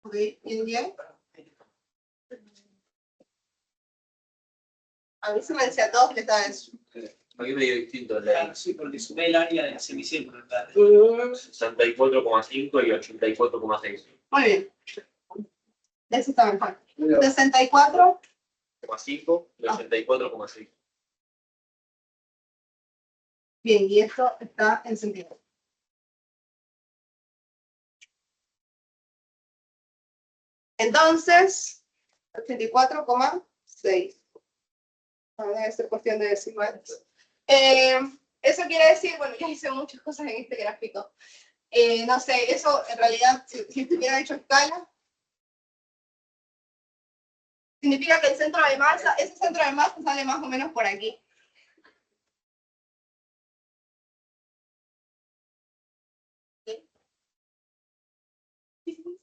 Ok, ¿y el 10? A mí se me decía a todos que estaba eso. Aquí medio distinto. Claro, sí, porque sumé el área del semicírculo. 64,5 y 84,6. Muy bien. Ese está mejor. 64. 5 y 84,6. Bien, y esto está en sentido. Entonces, 84,6. Debe ser cuestión de decimales. Eso quiere decir, bueno, ya hice muchas cosas en este gráfico. No sé, eso en realidad, si estuviera hecho escala, significa que el centro de masa, ese centro de masa sale más o menos por aquí.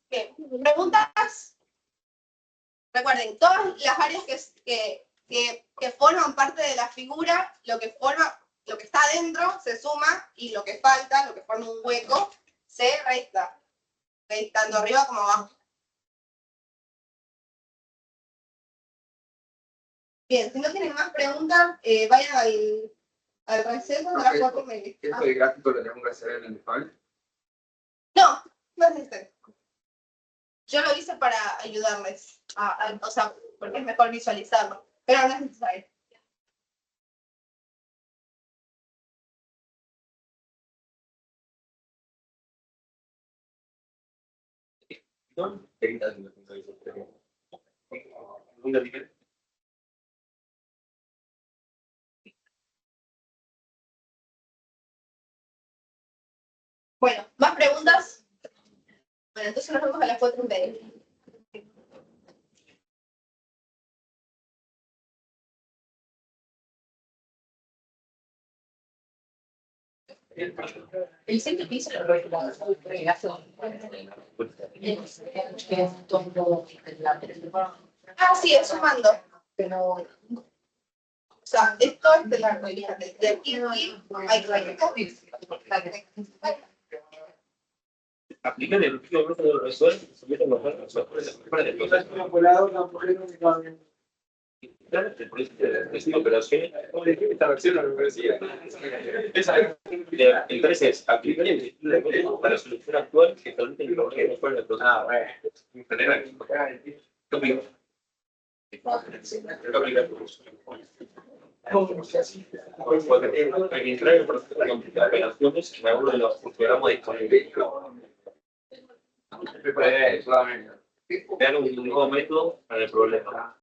Bien, preguntas. Recuerden, todas las áreas que forman parte de la figura, lo que está adentro se suma y lo que falta, lo que forma un hueco, se resta, tanto arriba como abajo. Bien, si no tienen más preguntas, vayan al receso de las 4:30. ¿Esto de gráfico lo tenemos que hacer en el INEFAL? No, no es este. Yo lo hice para ayudarles, o sea, porque es mejor visualizarlo, pero no es necesario. ¿No? 30 minutos. Bueno, ¿más preguntas? Bueno, entonces nos vemos a las 4:30. El centro que hizo la regulación Ah, sí, es sumando. pero O sea, esto es de la revista. De aquí a aquí hay revista. Aplican el último método de resuelve, se meten los datos para el proceso. El operación. El 3 es aplicar el método para la solución actual que permite el problema fuera del proceso. Ah, bueno. En general. ¿Qué opinas? ¿Qué opinas? Para que entrar en el proceso de operaciones en alguno de los programas disponibles. Crear un nuevo método para el problema.